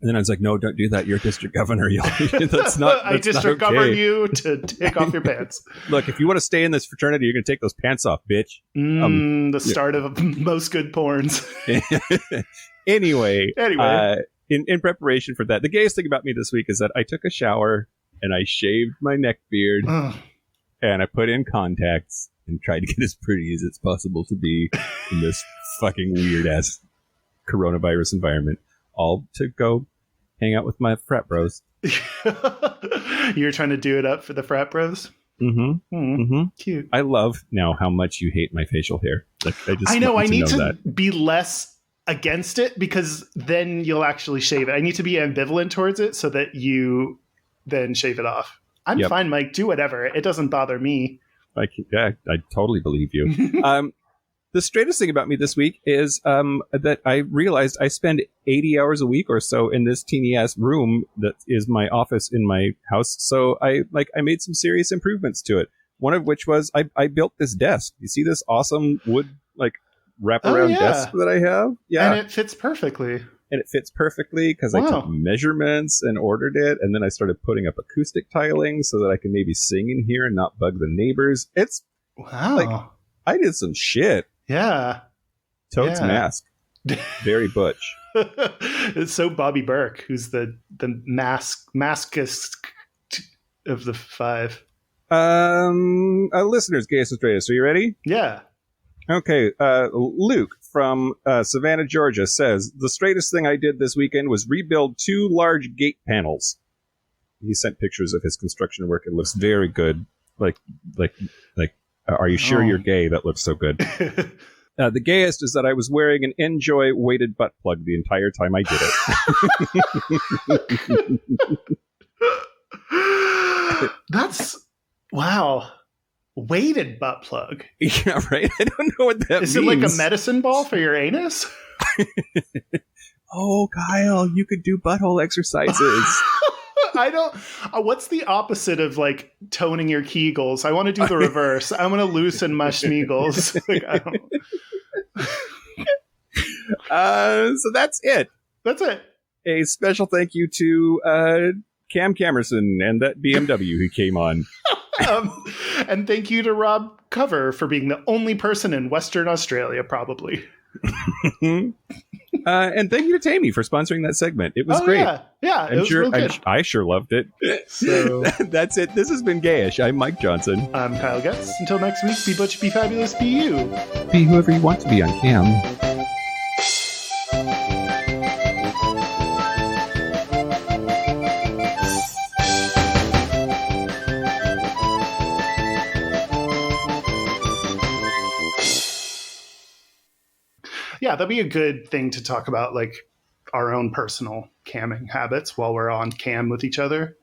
Speaker 2: then I was like, no, don't do that. You're district governor. That's not.
Speaker 3: I district govern you to take off your pants.
Speaker 2: Look, if you want to stay in this fraternity, you're going to take those pants off, bitch.
Speaker 3: The start of most good porns.
Speaker 2: Anyway. In preparation for that, the gayest thing about me this week is that I took a shower and I shaved my neck beard. and I put in contacts and tried to get as pretty as it's possible to be in this fucking weird ass coronavirus environment, all to go hang out with my frat bros.
Speaker 3: You're trying to do it up for the frat bros? Cute.
Speaker 2: I love now how much you hate my facial hair. Like, I know.
Speaker 3: I need to be less against it, because then you'll actually shave it. I need to be ambivalent towards it so that you then shave it off. I'm fine, Mike. Do whatever. It doesn't bother me.
Speaker 2: I totally believe you. The straightest thing about me this week is that I realized I spend 80 hours a week or so in this teeny ass room that is my office in my house. So I made some serious improvements to it. One of which was I built this desk. You see this awesome wood wraparound desk that I have? Yeah,
Speaker 3: and it fits perfectly.
Speaker 2: Because I took measurements and ordered it, and then I started putting up acoustic tiling so that I can maybe sing in here and not bug the neighbors. It's I did some shit.
Speaker 3: Yeah.
Speaker 2: Toad's mask. Very butch.
Speaker 3: It's so Bobby Burke, who's the maskist of the five.
Speaker 2: Listeners, Gayest and Straightest, are you ready?
Speaker 3: Yeah.
Speaker 2: Okay, Luke from Savannah, Georgia says, the straightest thing I did this weekend was rebuild 2 large gate panels. He sent pictures of his construction work. It looks very good. Are you sure you're gay? That looks so good. The gayest is that I was wearing an Enjoy weighted butt plug the entire time I did it.
Speaker 3: That's, wow. Weighted butt plug.
Speaker 2: Yeah, right? I don't know what that
Speaker 3: means. Is
Speaker 2: it
Speaker 3: like a medicine ball for your anus?
Speaker 2: Oh, Kyle, you could do butthole exercises.
Speaker 3: I don't. What's the opposite of toning your Kegels? I want to do the reverse. I want to loosen my schmeagles.
Speaker 2: So that's it.
Speaker 3: That's it.
Speaker 2: A special thank you to Cam Camerson and that BMW who came on.
Speaker 3: And thank you to Rob Cover for being the only person in Western Australia, probably.
Speaker 2: And thank you to Tammy for sponsoring that segment. It was great.
Speaker 3: Yeah, it was real good.
Speaker 2: I sure loved it. So that's it. This has been Gayish. I'm Mike Johnson.
Speaker 3: I'm Kyle Getz. Until next week, be butch, be fabulous, be you.
Speaker 2: Be whoever you want to be on Cam.
Speaker 3: Yeah, that'd be a good thing to talk about, our own personal camming habits while we're on cam with each other.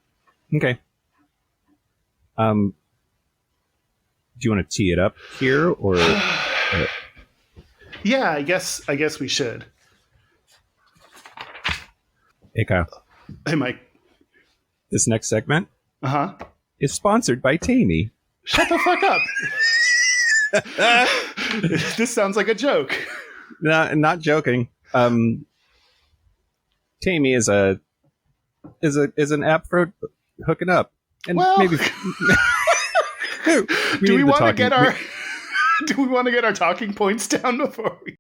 Speaker 2: Okay. Do you want to tee it up here, or?
Speaker 3: Yeah, I guess we should.
Speaker 2: Hey, Kyle.
Speaker 3: Hey, Mike.
Speaker 2: This next segment is sponsored by Tammy.
Speaker 3: Shut the fuck up. This sounds like a joke.
Speaker 2: No, not joking. Tammy is an app for hooking up, and maybe.
Speaker 3: Do we want to get our talking points down before we?